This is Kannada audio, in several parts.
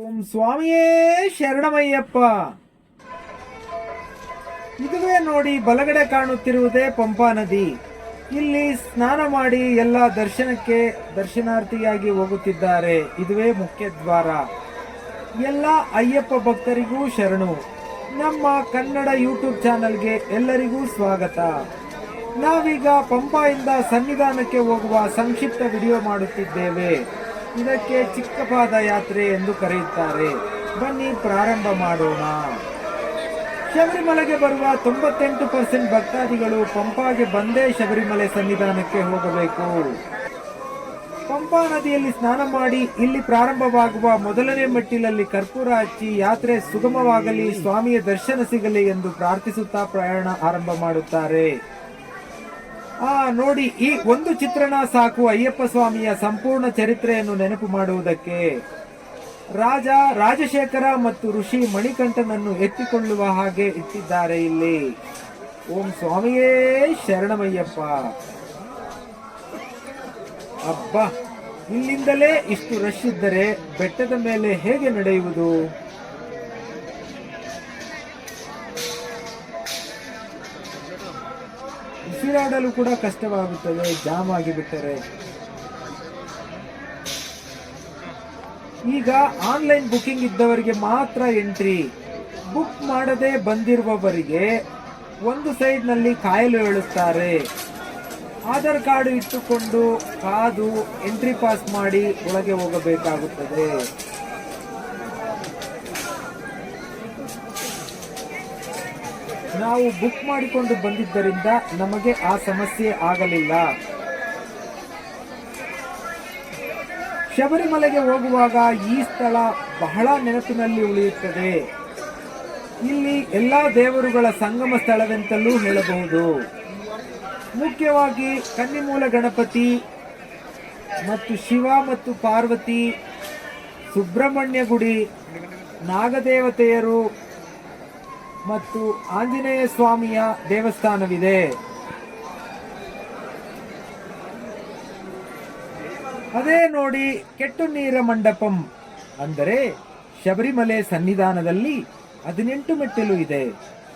ಓಂ ಸ್ವಾಮಿಯೇ ಶರಣಮಯ್ಯಪ್ಪ. ಇದುವೇ ನೋಡಿ ಬಲಗಡೆ ಕಾಣುತ್ತಿರುವುದೇ ಪಂಪಾ ನದಿ. ಇಲ್ಲಿ ಸ್ನಾನ ಮಾಡಿ ಎಲ್ಲ ದರ್ಶನಾರ್ಥಿಯಾಗಿ ಹೋಗುತ್ತಿದ್ದಾರೆ. ಇದುವೇ ಮುಖ್ಯ ದ್ವಾರ. ಎಲ್ಲ ಅಯ್ಯಪ್ಪ ಭಕ್ತರಿಗೂ ಶರಣು. ನಮ್ಮ ಕನ್ನಡ ಯೂಟ್ಯೂಬ್ ಚಾನಲ್ಗೆ ಎಲ್ಲರಿಗೂ ಸ್ವಾಗತ. ನಾವೀಗ ಪಂಪಾಯಿಂದ ಸನ್ನಿಧಾನಕ್ಕೆ ಹೋಗುವ ಸಂಕ್ಷಿಪ್ತ ವಿಡಿಯೋ ಮಾಡುತ್ತಿದ್ದೇವೆ. ಇದಕ್ಕೆ ಚಿಕ್ಕ ಪಾದಯಾತ್ರೆ ಎಂದು ಕರೆಯುತ್ತಾರೆ. ಬನ್ನಿ ಪ್ರಾರಂಭ ಮಾಡೋಣ. ಶಬರಿಮಲೆಗೆ ಬರುವ 98% ಭಕ್ತಾದಿಗಳು ಪಂಪಾಗೆ ಬಂದೇ ಶಬರಿಮಲೆ ಸನ್ನಿಧಾನಕ್ಕೆ ಹೋಗಬೇಕು. ಪಂಪಾ ನದಿಯಲ್ಲಿ ಸ್ನಾನ ಮಾಡಿ ಇಲ್ಲಿ ಪ್ರಾರಂಭವಾಗುವ ಮೊದಲನೇ ಮೆಟ್ಟಿಲಲ್ಲಿ ಕರ್ಪೂರ ಹಚ್ಚಿ ಯಾತ್ರೆ ಸುಗಮವಾಗಲಿ, ಸ್ವಾಮಿಯ ದರ್ಶನ ಸಿಗಲಿ ಎಂದು ಪ್ರಾರ್ಥಿಸುತ್ತಾ ಪ್ರಯಾಣ ಆರಂಭ ಮಾಡುತ್ತಾರೆ. ನೋಡಿ, ಈ ಒಂದು ಚಿತ್ರಣ ಸಾಕು ಅಯ್ಯಪ್ಪ ಸ್ವಾಮಿಯ ಸಂಪೂರ್ಣ ಚರಿತ್ರೆಯನ್ನು ನೆನಪು ಮಾಡುವುದಕ್ಕೆ. ರಾಜ ರಾಜಶೇಖರ ಮತ್ತು ಋಷಿ ಮಣಿಕಂಠನನ್ನು ಎತ್ತಿಕೊಳ್ಳುವ ಹಾಗೆ ಇಟ್ಟಿದ್ದಾರೆ ಇಲ್ಲಿ. ಓಂ ಸ್ವಾಮಿಯೇ ಶರಣಮಯ್ಯಪ್ಪ. ಅಬ್ಬಾ, ಇಲ್ಲಿಂದಲೇ ಇಷ್ಟು ರಶ್ ಇದ್ದರೆ ಬೆಟ್ಟದ ಮೇಲೆ ಹೇಗೆ ನಡೆಯುವುದು? ಉಸಿರಾಡಲು ಕೂಡ ಕಷ್ಟವಾಗುತ್ತದೆ ಜಾಮ್ ಆಗಿಬಿಟ್ಟರೆ. ಈಗ ಆನ್ಲೈನ್ ಬುಕಿಂಗ್ ಇದ್ದವರಿಗೆ ಮಾತ್ರ ಎಂಟ್ರಿ. ಬುಕ್ ಮಾಡದೆ ಬಂದಿರುವವರಿಗೆ ಒಂದು ಸೈಡ್ ನಲ್ಲಿ ಕಾಯಲು ಹೇಳುತ್ತಾರೆ. ಆಧಾರ್ ಕಾರ್ಡ್ ಇಟ್ಟುಕೊಂಡು ಕಾದು ಎಂಟ್ರಿ ಪಾಸ್ ಮಾಡಿ ಒಳಗೆ ಹೋಗಬೇಕಾಗುತ್ತದೆ. ನಾವು ಬುಕ್ ಮಾಡಿಕೊಂಡು ಬಂದಿದ್ದರಿಂದ ನಮಗೆ ಆ ಸಮಸ್ಯೆ ಆಗಲಿಲ್ಲ. ಶಬರಿಮಲೆಗೆ ಹೋಗುವಾಗ ಈ ಸ್ಥಳ ಬಹಳ ನೆನಪಿನಲ್ಲಿ ಉಳಿಯುತ್ತದೆ. ಇಲ್ಲಿ ಎಲ್ಲಾ ದೇವರುಗಳ ಸಂಗಮ ಸ್ಥಳವೆಂತಲೂ ಹೇಳಬಹುದು. ಮುಖ್ಯವಾಗಿ ಕನ್ನಿಮೂಲ ಗಣಪತಿ ಮತ್ತು ಶಿವ ಮತ್ತು ಪಾರ್ವತಿ, ಸುಬ್ರಹ್ಮಣ್ಯ ಗುಡಿ, ನಾಗದೇವತೆಯರು ಮತ್ತು ಆಂಜನೇಯ ಸ್ವಾಮಿಯ ದೇವಸ್ಥಾನವಿದೆ. ಅದೇ ನೋಡಿ ಕೆಟ್ಟು ನೀರ ಮಂಟಪಂ, ಅಂದರೆ ಶಬರಿಮಲೆ ಸನ್ನಿಧಾನದಲ್ಲಿ 18 ಮೆಟ್ಟಿಲು ಇದೆ.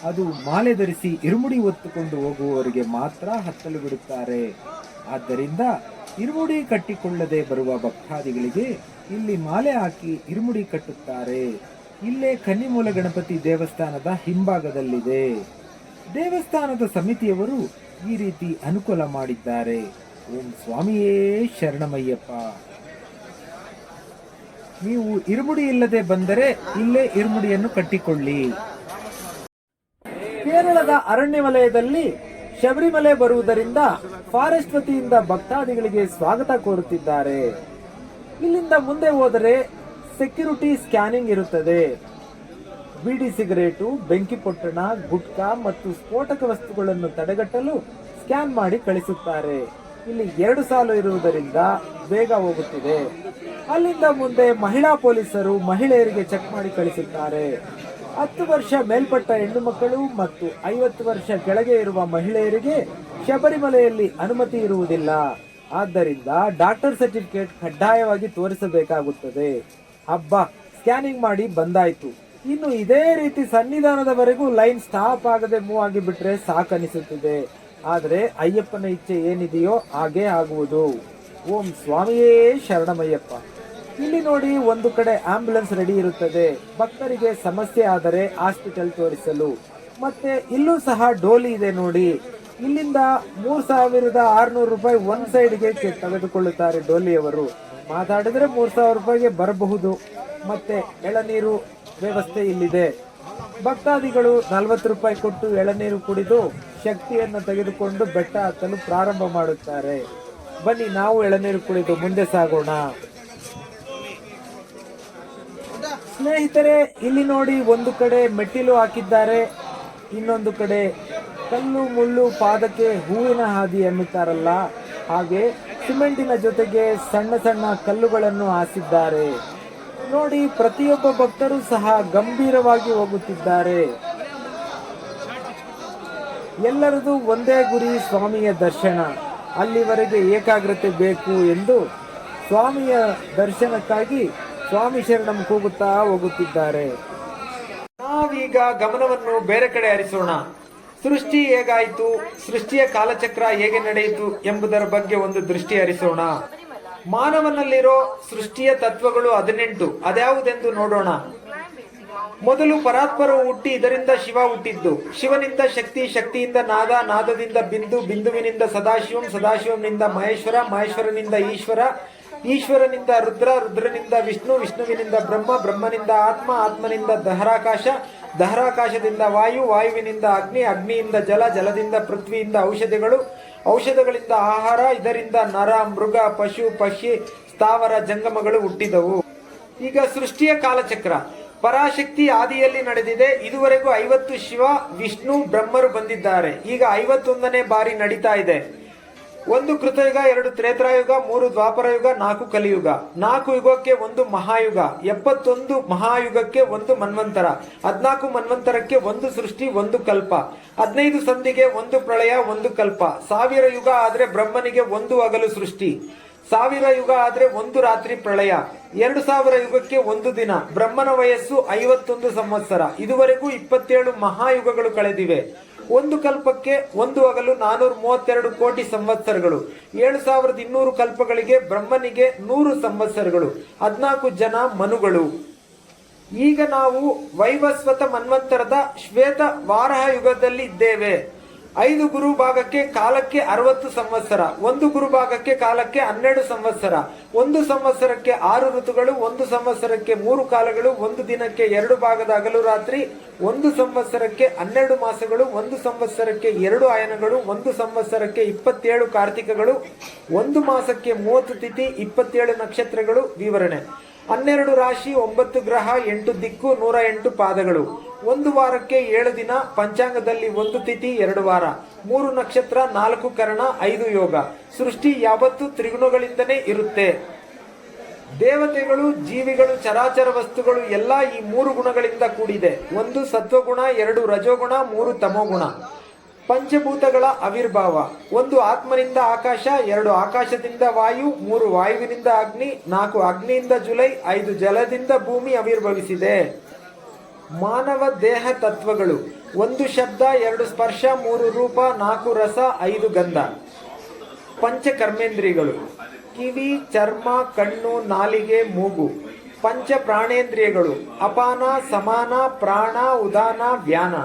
ಅದು ಮಾಲೆ ಧರಿಸಿ ಇರುಮುಡಿ ಹೊತ್ತುಕೊಂಡು ಹೋಗುವವರಿಗೆ ಮಾತ್ರ ಹತ್ತಲು ಬಿಡುತ್ತಾರೆ. ಆದ್ದರಿಂದ ಇರುಮುಡಿ ಕಟ್ಟಿಕೊಳ್ಳದೆ ಬರುವ ಭಕ್ತಾದಿಗಳಿಗೆ ಇಲ್ಲಿ ಮಾಲೆ ಹಾಕಿ ಇರುಮುಡಿ ಕಟ್ಟುತ್ತಾರೆ. ಇಲ್ಲೇ ಕನ್ನಿಮೂಲ ಗಣಪತಿ ದೇವಸ್ಥಾನದ ಹಿಂಭಾಗದಲ್ಲಿದೆ. ದೇವಸ್ಥಾನದ ಸಮಿತಿಯವರು ಈ ರೀತಿ ಅನುಕೂಲ ಮಾಡಿದ್ದಾರೆ. ಓಂ ಸ್ವಾಮಿಯೇ ಶರಣಮಯ್ಯಪ್ಪ. ನೀವು ಇರುಮುಡಿ ಇಲ್ಲದೆ ಬಂದರೆ ಇಲ್ಲೇ ಇರುಮುಡಿಯನ್ನು ಕಟ್ಟಿಕೊಳ್ಳಿ. ಕೇರಳದ ಅರಣ್ಯ ವಲಯದಲ್ಲಿ ಶಬರಿಮಲೆ ಬರುವುದರಿಂದ ಫಾರೆಸ್ಟ್ ವತಿಯಿಂದ ಭಕ್ತಾದಿಗಳಿಗೆ ಸ್ವಾಗತ ಕೋರುತ್ತಿದ್ದಾರೆ. ಇಲ್ಲಿಂದ ಮುಂದೆ ಹೋದರೆ ಸೆಕ್ಯೂರಿಟಿ ಸ್ಕ್ಯಾನಿಂಗ್ ಇರುತ್ತದೆ. ಬೀಡಿ ಸಿಗರೇಟು, ಬೆಂಕಿ ಪೊಟ್ಟಣ, ಗುಟ್ಕಾ ಮತ್ತು ಸ್ಫೋಟಕ ವಸ್ತುಗಳನ್ನು ತಡೆಗಟ್ಟಲು ಸ್ಕ್ಯಾನ್ ಮಾಡಿ ಕಳಿಸುತ್ತಾರೆ. ಇಲ್ಲಿ 2 ಸಾಲು ಇರುವುದರಿಂದ ಬೇಗ ಹೋಗುತ್ತಿದೆ. ಅಲ್ಲಿಂದ ಮುಂದೆ ಮಹಿಳಾ ಪೊಲೀಸರು ಮಹಿಳೆಯರಿಗೆ ಚೆಕ್ ಮಾಡಿ ಕಳಿಸುತ್ತಾರೆ. 10 ವರ್ಷ ಮೇಲ್ಪಟ್ಟ ಹೆಣ್ಣು ಮಕ್ಕಳು ಮತ್ತು 50 ವರ್ಷ ಕೆಳಗೆ ಇರುವ ಮಹಿಳೆಯರಿಗೆ ಶಬರಿಮಲೆಯಲ್ಲಿ ಅನುಮತಿ ಇರುವುದಿಲ್ಲ. ಆದ್ದರಿಂದ ಡಾಕ್ಟರ್ ಸರ್ಟಿಫಿಕೇಟ್ ಕಡ್ಡಾಯವಾಗಿ ತೋರಿಸಬೇಕಾಗುತ್ತದೆ. ಹಬ್ಬ, ಸ್ಕ್ಯಾನಿಂಗ್ ಮಾಡಿ ಬಂದಾಯ್ತು. ಇನ್ನು ಇದೇ ರೀತಿ ಸನ್ನಿಧಾನದವರೆಗೂ ಲೈನ್ ಸ್ಟಾಪ್ ಆಗದೆ ಮೂವ್ ಆಗಿಬಿಟ್ರೆ ಸಾಕನಿಸುತ್ತದೆ. ಆದರೆ ಅಯ್ಯಪ್ಪನ ಇಚ್ಛೆ ಏನಿದೆಯೋ ಹಾಗೇ ಆಗುವುದು. ಓಂ ಸ್ವಾಮಿಯೇ ಶರಣಮಯ್ಯಪ್ಪ. ಇಲ್ಲಿ ನೋಡಿ, ಒಂದು ಕಡೆ ಆಂಬ್ಯುಲೆನ್ಸ್ ರೆಡಿ ಇರುತ್ತದೆ ಭಕ್ತರಿಗೆ ಸಮಸ್ಯೆ ಆದರೆ ಹಾಸ್ಪಿಟಲ್ ತೋರಿಸಲು. ಮತ್ತೆ ಇಲ್ಲೂ ಸಹ ಡೋಲಿ ಇದೆ ನೋಡಿ. ಇಲ್ಲಿಂದ 3600 ರೂಪಾಯಿ ಒಂದ್ ಸೈಡ್ಗೆ ತೆಗೆದುಕೊಳ್ಳುತ್ತಾರೆ ಡೋಲಿಯವರು. ಮಾತಾಡಿದ್ರೆ 3000 ರೂಪಾಯಿಗೆ ಬರಬಹುದು. ಮತ್ತೆ ಎಳನೀರು ವ್ಯವಸ್ಥೆ ಇಲ್ಲಿದೆ. ಭಕ್ತಾದಿಗಳು 40 ರೂಪಾಯಿ ಕೊಟ್ಟು ಎಳನೀರು ಕುಡಿದು ಶಕ್ತಿಯನ್ನು ತೆಗೆದುಕೊಂಡು ಬೆಟ್ಟ ಹತ್ತಲು ಪ್ರಾರಂಭ ಮಾಡುತ್ತಾರೆ. ಬನ್ನಿ, ನಾವು ಎಳನೀರು ಕುಡಿದು ಮುಂದೆ ಸಾಗೋಣ. ಸ್ನೇಹಿತರೆ, ಇಲ್ಲಿ ನೋಡಿ, ಒಂದು ಕಡೆ ಮೆಟ್ಟಿಲು ಹಾಕಿದ್ದಾರೆ, ಇನ್ನೊಂದು ಕಡೆ ಕಲ್ಲು ಮುಳ್ಳು ಪಾದಕ್ಕೆ ಹೂವಿನ ಹಾದಿ ಎನ್ನುತ್ತಾರಲ್ಲ ಹಾಗೆ ಸಿಮೆಂಟಿನ ಜೊತೆಗೆ ಸಣ್ಣ ಸಣ್ಣ ಕಲ್ಲುಗಳನ್ನು ಹಾಸಿದ್ದಾರೆ. ನೋಡಿ, ಪ್ರತಿಯೊಬ್ಬ ಭಕ್ತರು ಸಹ ಗಂಭೀರವಾಗಿ ಹೋಗುತ್ತಿದ್ದಾರೆ. ಎಲ್ಲರದು ಒಂದೇ ಗುರಿ, ಸ್ವಾಮಿಯ ದರ್ಶನ. ಅಲ್ಲಿವರೆಗೆ ಏಕಾಗ್ರತೆ ಬೇಕು ಎಂದು ಸ್ವಾಮಿಯ ದರ್ಶನಕ್ಕಾಗಿ ಸ್ವಾಮಿ ಶರಣಂ ಕೂಗುತ್ತಾ ಹೋಗುತ್ತಿದ್ದಾರೆ. ನಾವೀಗ ಗಮನವನ್ನು ಬೇರೆ ಕಡೆ ಹರಿಸೋಣ. ಸೃಷ್ಟಿ ಹೇಗಾಯಿತು, ಸೃಷ್ಟಿಯ ಕಾಲಚಕ್ರ ಹೇಗೆ ನಡೆಯಿತು ಎಂಬುದರ ಬಗ್ಗೆ ಒಂದು ದೃಷ್ಟಿ ಹರಿಸೋಣ. ಮಾನವನಲ್ಲಿರೋ ಸೃಷ್ಟಿಯ ತತ್ವಗಳು 18. ಅದ್ಯಾವುದೆಂದು ನೋಡೋಣ. ಮೊದಲು ಪರಾತ್ಪರ ಹುಟ್ಟಿ ಇದರಿಂದ ಶಿವ ಹುಟ್ಟಿದ್ದು, ಶಿವನಿಂದ ಶಕ್ತಿ, ಶಕ್ತಿಯಿಂದ ನಾದ, ನಾದದಿಂದ ಬಿಂದು, ಬಿಂದುವಿನಿಂದ ಸದಾಶಿವಂ, ಸದಾಶಿವಂನಿಂದ ಮಹೇಶ್ವರ, ಮಹೇಶ್ವರನಿಂದ ಈಶ್ವರ, ಈಶ್ವರನಿಂದ ರುದ್ರ, ರುದ್ರನಿಂದ ವಿಷ್ಣು, ವಿಷ್ಣುವಿನಿಂದ ಬ್ರಹ್ಮ, ಬ್ರಹ್ಮನಿಂದ ಆತ್ಮ, ಆತ್ಮನಿಂದ ದಹರಾಕಾಶ, ದಹರಾಕಾಶದಿಂದ ವಾಯು, ವಾಯುವಿನಿಂದ ಅಗ್ನಿ, ಅಗ್ನಿಯಿಂದ ಜಲ, ಜಲದಿಂದ ಪೃಥ್ವಿಯಿಂದ ಔಷಧಿಗಳು, ಔಷಧಗಳಿಂದ ಆಹಾರ, ಇದರಿಂದ ನರ, ಮೃಗ, ಪಶು, ಪಕ್ಷಿ, ಸ್ಥಾವರ, ಜಂಗಮಗಳು ಹುಟ್ಟಿದವು. ಈಗ ಸೃಷ್ಟಿಯ ಕಾಲಚಕ್ರ. ಪರಾಶಕ್ತಿ ಆದಿಯಲ್ಲಿ ನಡೆದಿದೆ. ಇದುವರೆಗೂ 50 ಶಿವ, ವಿಷ್ಣು, ಬ್ರಹ್ಮರು ಬಂದಿದ್ದಾರೆ. ಈಗ 51ನೇ ಬಾರಿ ನಡೀತಾ ಇದೆ. 1 ಕೃತಯುಗ, 2 ತ್ರೇತಾಯುಗ, 3 ದ್ವಾಪರಯುಗ, 4 ಕಲಿಯುಗ. 4 ಯುಗಕ್ಕೆ 1 ಮಹಾಯುಗ, 71 ಮಹಾಯುಗಕ್ಕೆ 1 ಮನ್ವಂತರ, 14 ಮನ್ವಂತರಕ್ಕೆ 1 ಸೃಷ್ಟಿ, 1 ಕಲ್ಪ, 15 ಸಂಧಿಗೆ 1 ಪ್ರಳಯ, 1 ಕಲ್ಪ. 1000 ಯುಗ ಆದ್ರೆ ಬ್ರಹ್ಮನಿಗೆ 1 ಹಗಲು ಸೃಷ್ಟಿ, 1000 ಯುಗ ಆದ್ರೆ 1 ರಾತ್ರಿ ಪ್ರಳಯ, 2000 ಯುಗಕ್ಕೆ 1 ದಿನ. ಬ್ರಹ್ಮನ ವಯಸ್ಸು 51 ಸಂವತ್ಸರ. ಇದುವರೆಗೂ 27 ಮಹಾಯುಗಗಳು ಕಳೆದಿವೆ. 1 ಕಲ್ಪಕ್ಕೆ 1 ಹಗಲು 432 ಕೋಟಿ ಸಂವತ್ಸರಗಳು. 7200 ಕಲ್ಪಗಳಿಗೆ ಬ್ರಹ್ಮನಿಗೆ 100 ಸಂವತ್ಸರಗಳು. 14 ಜನ ಮನುಗಳು. ಈಗ ನಾವು ವೈವಸ್ವತ ಮನ್ವಂತರದ ಶ್ವೇತ ವಾರಹ ಯುಗದಲ್ಲಿ ಇದ್ದೇವೆ. 5 ಗುರು ಭಾಗಕ್ಕೆ ಕಾಲಕ್ಕೆ 60 ಸಂವತ್ಸರ, 1 ಗುರು ಭಾಗಕ್ಕೆ ಕಾಲಕ್ಕೆ 12 ಸಂವತ್ಸರ, 1 ಸಂವತ್ಸರಕ್ಕೆ 6 ಋತುಗಳು, 1 ಸಂವತ್ಸರಕ್ಕೆ 3 ಕಾಲಗಳು, 1 ದಿನಕ್ಕೆ 2 ಭಾಗದ ಹಗಲು ರಾತ್ರಿ, 1 ಸಂವತ್ಸರಕ್ಕೆ 12 ಮಾಸಗಳು, 1 ಸಂವತ್ಸರಕ್ಕೆ 2 ಅಯನಗಳು, 1 ಸಂವತ್ಸರಕ್ಕೆ 27 ಕಾರ್ತಿಕಗಳು, 1 ಮಾಸಕ್ಕೆ 30 ತಿಥಿ, 27 ನಕ್ಷತ್ರಗಳು. ವಿವರಣೆ: 12 ರಾಶಿ, 9 ಗ್ರಹ, 8 ದಿಕ್ಕು, 108 ಪಾದಗಳು. 1 ವಾರಕ್ಕೆ 7 ದಿನ. ಪಂಚಾಂಗದಲ್ಲಿ 1 ತಿಥಿ, 2 ವಾರ, 3 ನಕ್ಷತ್ರ, 4 ಕರ್ಣ, 5 ಯೋಗ. ಸೃಷ್ಟಿ ಯಾವತ್ತೂ ತ್ರಿಗುಣಗಳಿಂದನೇ ಇರುತ್ತೆ. ದೇವತೆಗಳು, ಜೀವಿಗಳು, ಚರಾಚರ ವಸ್ತುಗಳು ಎಲ್ಲ ಈ 3 ಗುಣಗಳಿಂದ ಕೂಡಿದೆ. 1 ಸತ್ವಗುಣ, 2 ರಜೋಗುಣ, 3 ತಮೋಗುಣ. ಪಂಚಭೂತಗಳ ಆವಿರ್ಭಾವ: 1 ಆತ್ಮನಿಂದ ಆಕಾಶ, 2 ಆಕಾಶದಿಂದ ವಾಯು, 3 ವಾಯುವಿನಿಂದ ಅಗ್ನಿ, 4 ಅಗ್ನಿಯಿಂದ ಜುಲೈ, 5 ಜಲದಿಂದ ಭೂಮಿ ಆವಿರ್ಭವಿಸಿದೆ. ಮಾನವ ದೇಹ ತತ್ವಗಳು: 1 ಶಬ್ದ, 2 ಸ್ಪರ್ಶ, 3 ರೂಪ, 4 ರಸ, 5 ಗಂಧ. ಪಂಚಕರ್ಮೇಂದ್ರಿಯಗಳು: ಕಿವಿ, ಚರ್ಮ, ಕಣ್ಣು, ನಾಲಿಗೆ, ಮೂಗು. ಪಂಚ ಪ್ರಾಣೇಂದ್ರಿಯಗಳು: ಅಪಾನ, ಸಮಾನ, ಪ್ರಾಣ, ಉದಾನ, ವ್ಯಾನ.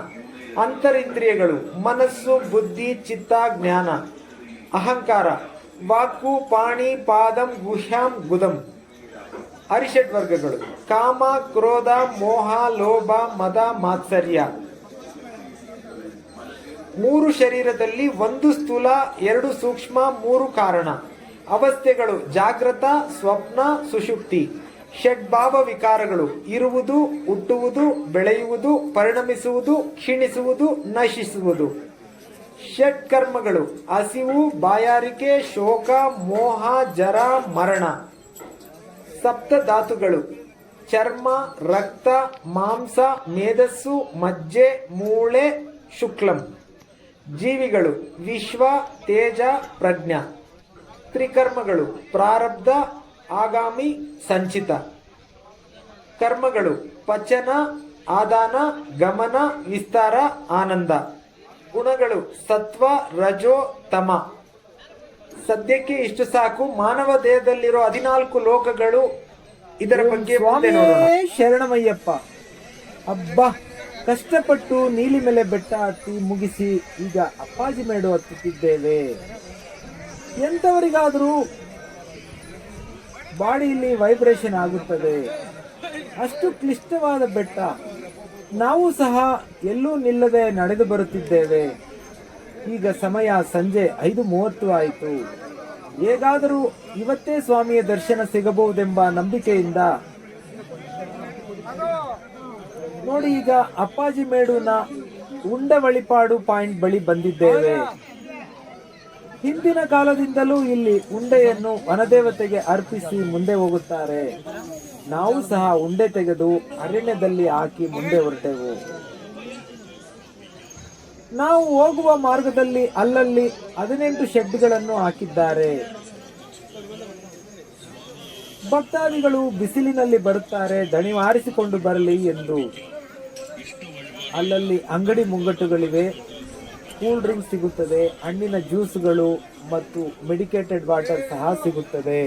ಅಂತರಿಂದ್ರಿಯಗಳು: ಮನಸ್ಸು, ಬುದ್ಧಿ, ಚಿತ್ತ, ಜ್ಞಾನ. ಅಹಂಕಾರ: ವಾಕು, ಪಾಣಿ, ಪಾದಂ, ಗುಹ್ಯಾಂ, ಗುದಂ. ಅರಿಷಡ್ ವರ್ಗಗಳು: ಕಾಮ, ಕ್ರೋಧ, ಮೋಹ, ಲೋಭ, ಮದ, ಮಾತ್ಸರ್ಯ. 3 ಶರೀರದಲ್ಲಿ 1 ಸ್ಥೂಲ, 2 ಸೂಕ್ಷ್ಮ, 3 ಕಾರಣ. ಅವಸ್ಥೆಗಳು: ಜಾಗೃತ, ಸ್ವಪ್ನ, ಸುಷುಪ್ತಿ. ಷಡ್ಭಾವ ವಿಕಾರಗಳು: ಇರುವುದು, ಹುಟ್ಟುವುದು, ಬೆಳೆಯುವುದು, ಪರಿಣಮಿಸುವುದು, ಕ್ಷೀಣಿಸುವುದು, ನಶಿಸುವುದು. ಷಡ್ಕರ್ಮಗಳು: ಹಸಿವು, ಬಾಯಾರಿಕೆ, ಶೋಕ, ಮೋಹ, ಜರ, ಮರಣ. ಸಪ್ತ ಧಾತುಗಳು: ಚರ್ಮ, ರಕ್ತ, ಮಾಂಸ, ಮೇಧಸ್ಸು, ಮಜ್ಜೆ, ಮೂಳೆ, ಶುಕ್ಲಂ. ಜೀವಿಗಳು: ವಿಶ್ವ, ತೇಜ, ಪ್ರಜ್ಞಾ. ತ್ರಿಕರ್ಮಗಳು: ಪ್ರಾರಬ್ಧ, ಆಗಾಮಿ, ಸಂಚಿತ. ಕರ್ಮಗಳು: ಪಚನ, ಆದಾನ, ಗಮನ, ವಿಸ್ತಾರ, ಆನಂದ. ಗುಣಗಳು: ಸತ್ವ, ರಜೋ, ತಮ. ಸದ್ಯಕ್ಕೆ ಇಷ್ಟು ಸಾಕು. ಮಾನವ ದೇಹದಲ್ಲಿರೋ 14 ಲೋಕಗಳು, ಇದರ ಬಗ್ಗೆ ಮುಂದೆ ನೋಡೋಣ. ಶರಣಮಯ್ಯಪ್ಪ. ಅಬ್ಬಾ, ಕಷ್ಟಪಟ್ಟು ನೀಲಿಮಲೆ ಬೆಟ್ಟ ಹತ್ತಿ ಮುಗಿಸಿ ಈಗ ಅಪ್ಪಾಜಿ ಮೇಡು ಹತ್ತುತ್ತಿದ್ದೇವೆ. ಎಂಥವರಿಗಾದರೂ ಬಾಡಿಯಲ್ಲಿ ವೈಬ್ರೇಷನ್ ಆಗುತ್ತದೆ. ಅಷ್ಟು ಕ್ಲಿಷ್ಟವಾದ ಬೆಟ್ಟ. ನಾವು ಸಹ ಎಲ್ಲೂ ನಿಲ್ಲದೆ ನಡೆದು ಬರುತ್ತಿದ್ದೇವೆ. ಈಗ ಸಮಯ ಸಂಜೆ 5:30 ಆಯಿತು. ಹೇಗಾದರೂ ಇವತ್ತೇ ಸ್ವಾಮಿಯ ದರ್ಶನ ಸಿಗಬಹುದೆಂಬ ನಂಬಿಕೆಯಿಂದ ನೋಡಿ ಈಗ ಅಪ್ಪಾಜಿ ಮೇಡುನ ಉಂಡವಳಿಪಾಡು ಪಾಯಿಂಟ್ ಬಳಿ ಬಂದಿದ್ದೇವೆ. ಹಿಂದಿನ ಕಾಲದಿಂದಲೂ ಇಲ್ಲಿ ಉಂಡೆಯನ್ನು ವನದೇವತೆಗೆ ಅರ್ಪಿಸಿ ಮುಂದೆ ಹೋಗುತ್ತಾರೆ. ನಾವು ಸಹ ಉಂಡೆ ತೆಗೆದು ಅರಣ್ಯದಲ್ಲಿ ಹಾಕಿ ಮುಂದೆ ಹೊರಟೆವು. ನಾವು ಹೋಗುವ ಮಾರ್ಗದಲ್ಲಿ ಅಲ್ಲಲ್ಲಿ 18 ಶೆಡ್ಗಳನ್ನು ಹಾಕಿದ್ದಾರೆ. ಭಕ್ತಾದಿಗಳು ಬಿಸಿಲಿನಲ್ಲಿ ಬರುತ್ತಾರೆ, ದಣಿವಾರಿಸಿಕೊಂಡು ಬರಲಿ ಎಂದು. ಅಲ್ಲಲ್ಲಿ ಅಂಗಡಿ ಮುಂಗಟ್ಟುಗಳಿವೆ. ಕೂಲ್ ಡ್ರಿಂಕ್ಸ್ ಸಿಗುತ್ತದೆ, ಹಣ್ಣಿನ ಜ್ಯೂಸ್ಗಳು ಮತ್ತು ಮೆಡಿಕೇಟೆಡ್ ವಾಟರ್ ಸಹ ಸಿಗುತ್ತದೆ.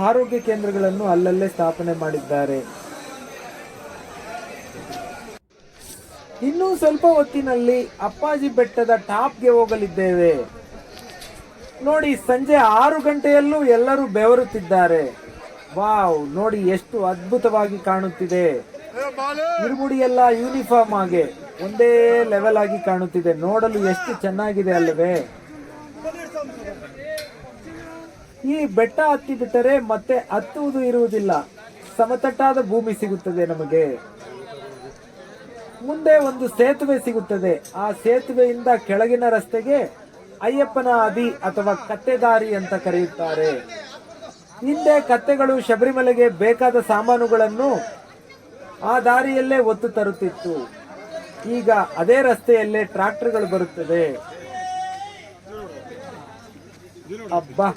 ಆರೋಗ್ಯ ಕೇಂದ್ರಗಳನ್ನು ಅಲ್ಲಲ್ಲೇ ಸ್ಥಾಪನೆ ಮಾಡಿದ್ದಾರೆ. ಇನ್ನೂ ಸ್ವಲ್ಪ ಹೊತ್ತಿನಲ್ಲಿ ಅಪ್ಪಾಜಿ ಬೆಟ್ಟದ ಟಾಪ್ಗೆ ಹೋಗಲಿದ್ದೇವೆ. ನೋಡಿ, ಸಂಜೆ 6 ಗಂಟೆಯಲ್ಲೂ ಎಲ್ಲರೂ ಬೆವರುತ್ತಿದ್ದಾರೆ. ವಾವ್, ನೋಡಿ ಎಷ್ಟು ಅದ್ಭುತವಾಗಿ ಕಾಣುತ್ತಿದೆ. ಇರುಮುಡಿ ಎಲ್ಲ ಯೂನಿಫಾರ್ಮ್ ಆಗಿ ಒಂದೇ ಲೆವೆಲ್ ಆಗಿ ಕಾಣುತ್ತಿದೆ. ನೋಡಲು ಎಷ್ಟು ಚೆನ್ನಾಗಿದೆ ಅಲ್ಲವೇ? ಈ ಬೆಟ್ಟ ಹತ್ತಿ ಬಿಟ್ಟರೆ ಮತ್ತೆ ಹತ್ತುವುದು ಇರುವುದಿಲ್ಲ. ಸಮತಟ್ಟಾದ ಭೂಮಿ ಸಿಗುತ್ತದೆ ನಮಗೆ. ಮುಂದೆ ಒಂದು ಸೇತುವೆ ಸಿಗುತ್ತದೆ. ಆ ಸೇತುವೆಯಿಂದ ಕೆಳಗಿನ ರಸ್ತೆಗೆ ಅಯ್ಯಪ್ಪನ ಹಾದಿ ಅಥವಾ ಕತ್ತೆದಾರಿ ಅಂತ ಕರೆಯುತ್ತಾರೆ. ಹಿಂದೆ ಕತ್ತೆಗಳು ಶಬರಿಮಲೆಗೆ ಬೇಕಾದ ಸಾಮಾನುಗಳನ್ನು ಆ ದಾರಿಯಲ್ಲೇ ಒತ್ತು ತರುತ್ತಿತ್ತು. ಈಗ ಅದೇ ರಸ್ತೆಯಲ್ಲೇ ಟ್ರಾಕ್ಟರ್ಗಳು ಬರುತ್ತದೆ. ಅಬ್ಬಾ,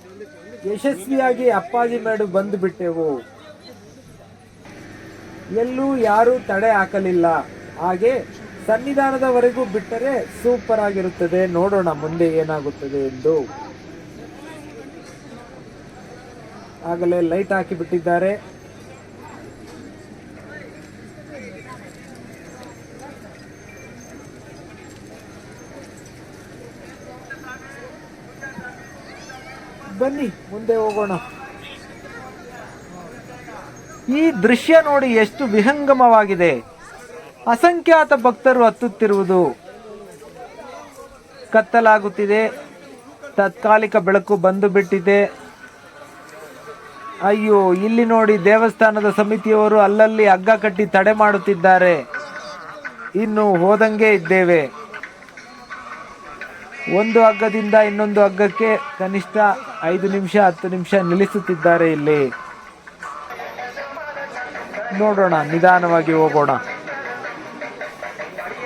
ಯಶಸ್ವಿಯಾಗಿ ಅಪ್ಪಾಜಿ ಮೇಡು ಬಂದು ಬಿಟ್ಟೆವು. ಎಲ್ಲೂ ಯಾರೂ ತಡೆ ಹಾಕಲಿಲ್ಲ. ಹಾಗೆ ಸನ್ನಿಧಾನದವರೆಗೂ ಬಿಟ್ಟರೆ ಸೂಪರ್ ಆಗಿರುತ್ತದೆ. ನೋಡೋಣ ಮುಂದೆ ಏನಾಗುತ್ತದೆ ಎಂದು. ಆಗಲೇ ಲೈಟ್ ಹಾಕಿ ಬಿಟ್ಟಿದ್ದಾರೆ. ಬನ್ನಿ ಮುಂದೆ ಹೋಗೋಣ. ಈ ದೃಶ್ಯ ನೋಡಿ ಎಷ್ಟು ವಿಹಂಗಮವಾಗಿದೆ. ಅಸಂಖ್ಯಾತ ಭಕ್ತರು ಹತ್ತುತ್ತಿರುವುದು. ಕತ್ತಲಾಗುತ್ತಿದೆ. ತಾತ್ಕಾಲಿಕ ಬೆಳಕು ಬಂದು ಬಿಟ್ಟಿದೆ. ಅಯ್ಯೋ, ಇಲ್ಲಿ ನೋಡಿ, ದೇವಸ್ಥಾನದ ಸಮಿತಿಯವರು ಅಲ್ಲಲ್ಲಿ ಹಗ್ಗ ಕಟ್ಟಿ ತಡೆ ಮಾಡುತ್ತಿದ್ದಾರೆ. ಇನ್ನು ಹೋದಂಗೆ ಇದ್ದೇವೆ. ಒಂದು ಹಗ್ಗದಿಂದ ಇನ್ನೊಂದು ಹಗ್ಗಕ್ಕೆ ಕನಿಷ್ಠ 5 ನಿಮಿಷ 10 ನಿಮಿಷ ನಿಲ್ಲಿಸುತ್ತಿದ್ದಾರೆ. ಇಲ್ಲಿ ನೋಡೋಣ, ನಿಧಾನವಾಗಿ ಹೋಗೋಣ.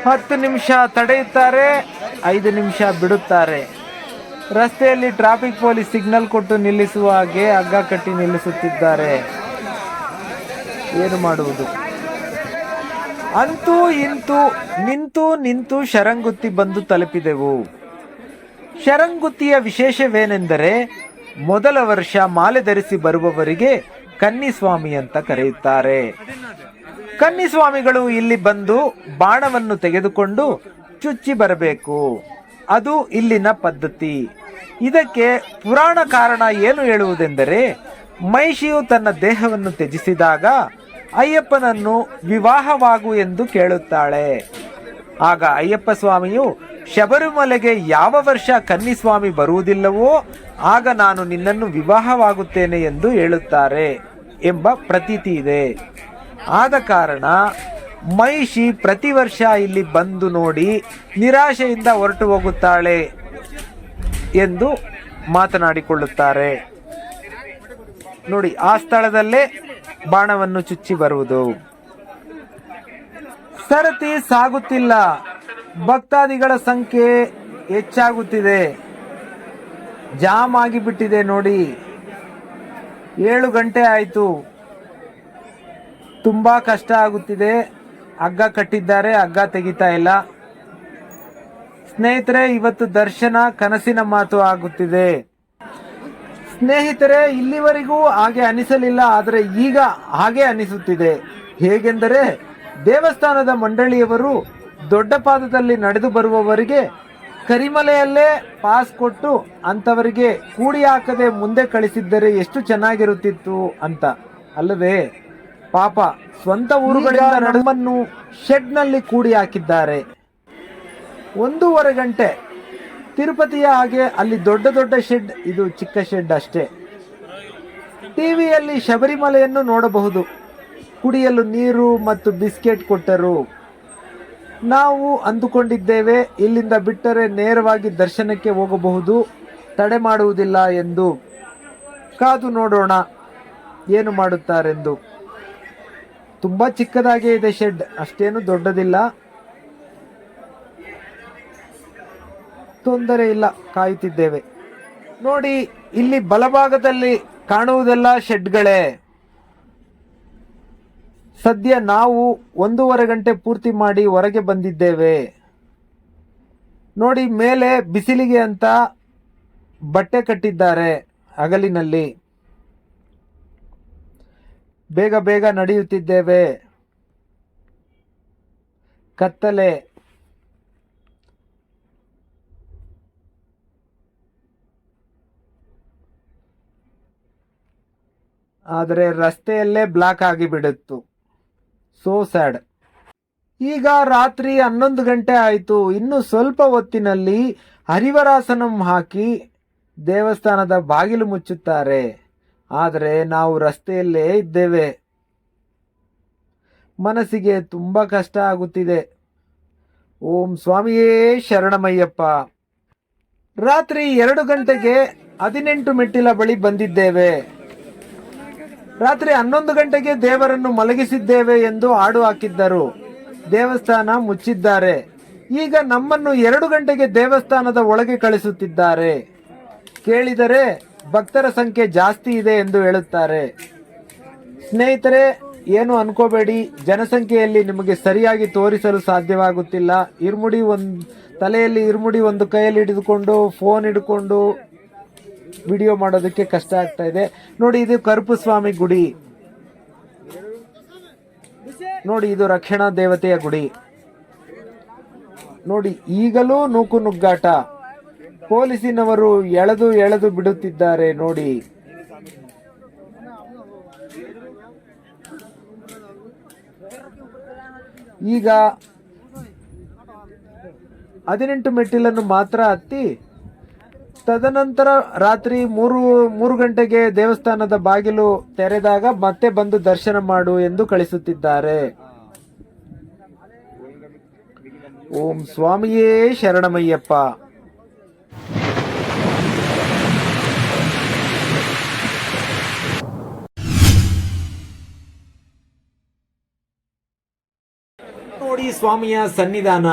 10 ನಿಮಿಷ ತಡೆಯುತ್ತಾರೆ, 5 ನಿಮಿಷ ಬಿಡುತ್ತಾರೆ. ರಸ್ತೆಯಲ್ಲಿ ಟ್ರಾಫಿಕ್ ಪೊಲೀಸ್ ಸಿಗ್ನಲ್ ಕೊಟ್ಟು ನಿಲ್ಲಿಸುವ ಹಾಗೆ ಹಗ್ಗ ಕಟ್ಟಿ ನಿಲ್ಲಿಸುತ್ತಿದ್ದಾರೆ. ಏನು ಮಾಡುವುದು? ಅಂತೂ ಇಂತೂ ನಿಂತು ಶರಂಗುತ್ತಿ ಬಂದು ತಲುಪಿದೆವು. ಶರಂಗುತ್ತಿಯ ವಿಶೇಷವೇನೆಂದರೆ, ಮೊದಲ ವರ್ಷ ಮಾಲೆ ಧರಿಸಿ ಬರುವವರಿಗೆ ಕನ್ನಿಸ್ವಾಮಿ ಅಂತ ಕರೆಯುತ್ತಾರೆ. ಕನ್ನಿಸ್ವಾಮಿಗಳು ಇಲ್ಲಿ ಬಂದು ಬಾಣವನ್ನು ತೆಗೆದುಕೊಂಡು ಚುಚ್ಚಿ ಬರಬೇಕು. ಅದು ಇಲ್ಲಿನ ಪದ್ಧತಿ. ಇದಕ್ಕೆ ಪುರಾಣ ಕಾರಣ ಏನು ಹೇಳುವುದೆಂದರೆ, ಮಹಿಷಿಯು ತನ್ನ ದೇಹವನ್ನು ತ್ಯಜಿಸಿದಾಗ ಅಯ್ಯಪ್ಪನನ್ನು ವಿವಾಹವಾಗು ಎಂದು ಕೇಳುತ್ತಾಳೆ. ಆಗ ಅಯ್ಯಪ್ಪ ಸ್ವಾಮಿಯು ಶಬರಿಮಲೆಗೆ ಯಾವ ವರ್ಷ ಕನ್ನಿಸ್ವಾಮಿ ಬರುವುದಿಲ್ಲವೋ ಆಗ ನಾನು ನಿನ್ನನ್ನು ವಿವಾಹವಾಗುತ್ತೇನೆ ಎಂದು ಹೇಳುತ್ತಾರೆ ಎಂಬ ಪ್ರತೀತಿ ಇದೆ. ಆದ ಕಾರಣ ಮಹಿಷಿ ಪ್ರತಿ ವರ್ಷ ಇಲ್ಲಿ ಬಂದು ನೋಡಿ ನಿರಾಶೆಯಿಂದ ಹೊರಟು ಹೋಗುತ್ತಾಳೆ ಎಂದು ಮಾತನಾಡಿಕೊಳ್ಳುತ್ತಾರೆ. ನೋಡಿ, ಆ ಸ್ಥಳದಲ್ಲೇ ಬಾಣವನ್ನು ಚುಚ್ಚಿ ಬರುವುದು. ಸರತಿ ಸಾಗುತ್ತಿಲ್ಲ. ಭಕ್ತಾದಿಗಳ ಸಂಖ್ಯೆ ಹೆಚ್ಚಾಗುತ್ತಿದೆ. ಜಾಮ್ ಆಗಿಬಿಟ್ಟಿದೆ ನೋಡಿ. 7 ಗಂಟೆ ಆಯಿತು. ತುಂಬಾ ಕಷ್ಟ ಆಗುತ್ತಿದೆ. ಹಗ್ಗ ಕಟ್ಟಿದ್ದಾರೆ, ಹಗ್ಗ ತೆಗಿತಾ ಇಲ್ಲ. ಸ್ನೇಹಿತರೆ, ಇವತ್ತು ದರ್ಶನ ಕನಸಿನ ಮಾತು ಆಗುತ್ತಿದೆ. ಸ್ನೇಹಿತರೆ, ಇಲ್ಲಿವರೆಗೂ ಹಾಗೆ ಅನಿಸಲಿಲ್ಲ, ಆದರೆ ಈಗ ಹಾಗೆ ಅನಿಸುತ್ತಿದೆ. ಹೇಗೆಂದರೆ, ದೇವಸ್ಥಾನದ ಮಂಡಳಿಯವರು ದೊಡ್ಡ ಪಾದದಲ್ಲಿ ನಡೆದು ಬರುವವರಿಗೆ ಕರಿಮಲೆಯಲ್ಲೇ ಪಾಸ್ ಕೊಟ್ಟು ಅಂಥವರಿಗೆ ಕೂಡಿ ಹಾಕದೆ ಮುಂದೆ ಕಳಿಸಿದ್ದರೆ ಎಷ್ಟು ಚೆನ್ನಾಗಿರುತ್ತಿತ್ತು ಅಂತ, ಅಲ್ಲವೇ? ಪಾಪ, ಸ್ವಂತ ಊರುಗಳಿಂದ ನಮ್ಮನ್ನು ಶೆಡ್ನಲ್ಲಿ ಕೂಡಿ ಹಾಕಿದ್ದಾರೆ. 1.5 ಗಂಟೆ. ತಿರುಪತಿಯ ಹಾಗೆ ಅಲ್ಲಿ ದೊಡ್ಡ ದೊಡ್ಡ ಶೆಡ್, ಇದು ಚಿಕ್ಕ ಶೆಡ್ ಅಷ್ಟೇ. ಟಿವಿಯಲ್ಲಿ ಶಬರಿಮಲೆಯನ್ನು ನೋಡಬಹುದು. ಕುಡಿಯಲು ನೀರು ಮತ್ತು ಬಿಸ್ಕೆಟ್ ಕೊಟ್ಟರು. ನಾವು ಅಂದುಕೊಂಡಿದ್ದೇವೆ ಇಲ್ಲಿಂದ ಬಿಟ್ಟರೆ ನೇರವಾಗಿ ದರ್ಶನಕ್ಕೆ ಹೋಗಬಹುದು, ತಡೆ ಮಾಡುವುದಿಲ್ಲ ಎಂದು. ಕಾದು ನೋಡೋಣ ಏನು ಮಾಡುತ್ತಾರೆಂದು. ತುಂಬಾ ಚಿಕ್ಕದಾಗೇ ಇದೆ ಶೆಡ್, ಅಷ್ಟೇನು ದೊಡ್ಡದಿಲ್ಲ. ತೊಂದರೆ ಇಲ್ಲ, ಕಾಯುತ್ತಿದ್ದೇವೆ. ನೋಡಿ, ಇಲ್ಲಿ ಬಲಭಾಗದಲ್ಲಿ ಕಾಣುವುದೆಲ್ಲ ಶೆಡ್ಗಳೇ. ಸದ್ಯ ನಾವು 1.5 ಗಂಟೆ ಪೂರ್ತಿ ಮಾಡಿ ಹೊರಗೆ ಬಂದಿದ್ದೇವೆ. ನೋಡಿ, ಮೇಲೆ ಬಿಸಿಲಿಗೆ ಅಂತ ಬಟ್ಟೆ ಕಟ್ಟಿದ್ದಾರೆ ಹಗಲಿನಲ್ಲಿ. ಬೇಗ ಬೇಗ ನಡೆಯುತ್ತಿದ್ದೇವೆ. ಕತ್ತಲೆ. ಆದರೆ ರಸ್ತೆಯಲ್ಲೇ ಬ್ಲಾಕ್ ಆಗಿಬಿಡುತ್ತು. So sad. ಈಗ ರಾತ್ರಿ 11 ಗಂಟೆ ಆಯಿತು. ಇನ್ನು ಸ್ವಲ್ಪ ಹೊತ್ತಿನಲ್ಲಿ ಹರಿವರಾಸನಂ ಹಾಕಿ ದೇವಸ್ಥಾನದ ಬಾಗಿಲು ಮುಚ್ಚುತ್ತಾರೆ. ಆದರೆ ನಾವು ರಸ್ತೆಯಲ್ಲೇ ಇದ್ದೇವೆ. ಮನಸ್ಸಿಗೆ ತುಂಬ ಕಷ್ಟ ಆಗುತ್ತಿದೆ. ಓಂ ಸ್ವಾಮಿಯೇ ಶರಣಮಯ್ಯಪ್ಪ. ರಾತ್ರಿ 2 ಗಂಟೆಗೆ 18 ಮೆಟ್ಟಿಲ ಬಳಿ ಬಂದಿದ್ದೇವೆ. ರಾತ್ರಿ 11 ಗಂಟೆಗೆ ದೇವರನ್ನು ಮಲಗಿಸಿದ್ದೇವೆ ಎಂದು ಹಾಡು ಹಾಕಿದ್ದರು. ದೇವಸ್ಥಾನ ಮುಚ್ಚಿದ್ದಾರೆ. ಈಗ ನಮ್ಮನ್ನು 2 ಗಂಟೆಗೆ ದೇವಸ್ಥಾನದ ಒಳಗೆ ಕಳಿಸುತ್ತಿದ್ದಾರೆ. ಕೇಳಿದರೆ ಭಕ್ತರ ಸಂಖ್ಯೆ ಜಾಸ್ತಿ ಇದೆ ಎಂದು ಹೇಳುತ್ತಾರೆ. ಸ್ನೇಹಿತರೆ, ಏನು ಅನ್ಕೋಬೇಡಿ, ಜನಸಂಖ್ಯೆಯಲ್ಲಿ ನಿಮಗೆ ಸರಿಯಾಗಿ ತೋರಿಸಲು ಸಾಧ್ಯವಾಗುತ್ತಿಲ್ಲ. ತಲೆಯಲ್ಲಿ ಇರುಮುಡಿ ಒಂದು ಕೈಯಲ್ಲಿ ಹಿಡಿದುಕೊಂಡು ಫೋನ್ ಹಿಡ್ಕೊಂಡು ವಿಡಿಯೋ ಮಾಡೋದಕ್ಕೆ ಕಷ್ಟ ಆಗ್ತಾ ಇದೆ. ನೋಡಿ, ಇದು ಕರುಪು ಸ್ವಾಮಿ ಗುಡಿ. ನೋಡಿ, ಇದು ರಕ್ಷಣಾ ದೇವತೆಯ ಗುಡಿ. ನೋಡಿ, ಈಗಲೂ ನೂಕು ನುಗ್ಗಾಟ. ಪೊಲೀಸಿನವರು ಎಳೆದು ಬಿಡುತ್ತಿದ್ದಾರೆ. ನೋಡಿ, ಈಗ 18 ಮೆಟ್ಟಿಲನ್ನು ಮಾತ್ರ ಹತ್ತಿ, ತದನಂತರ ರಾತ್ರಿ 3 ಗಂಟೆಗೆ ದೇವಸ್ಥಾನದ ಬಾಗಿಲು ತೆರೆದಾಗ ಮತ್ತೆ ಬಂದು ದರ್ಶನ ಮಾಡು ಎಂದು ಕಳಿಸುತ್ತಿದ್ದಾರೆ. ಓಂ ಸ್ವಾಮಿಯೇ ಶರಣಮಯ್ಯಪ್ಪ. ನೋಡಿ, ಸ್ವಾಮಿಯ ಸನ್ನಿಧಾನ.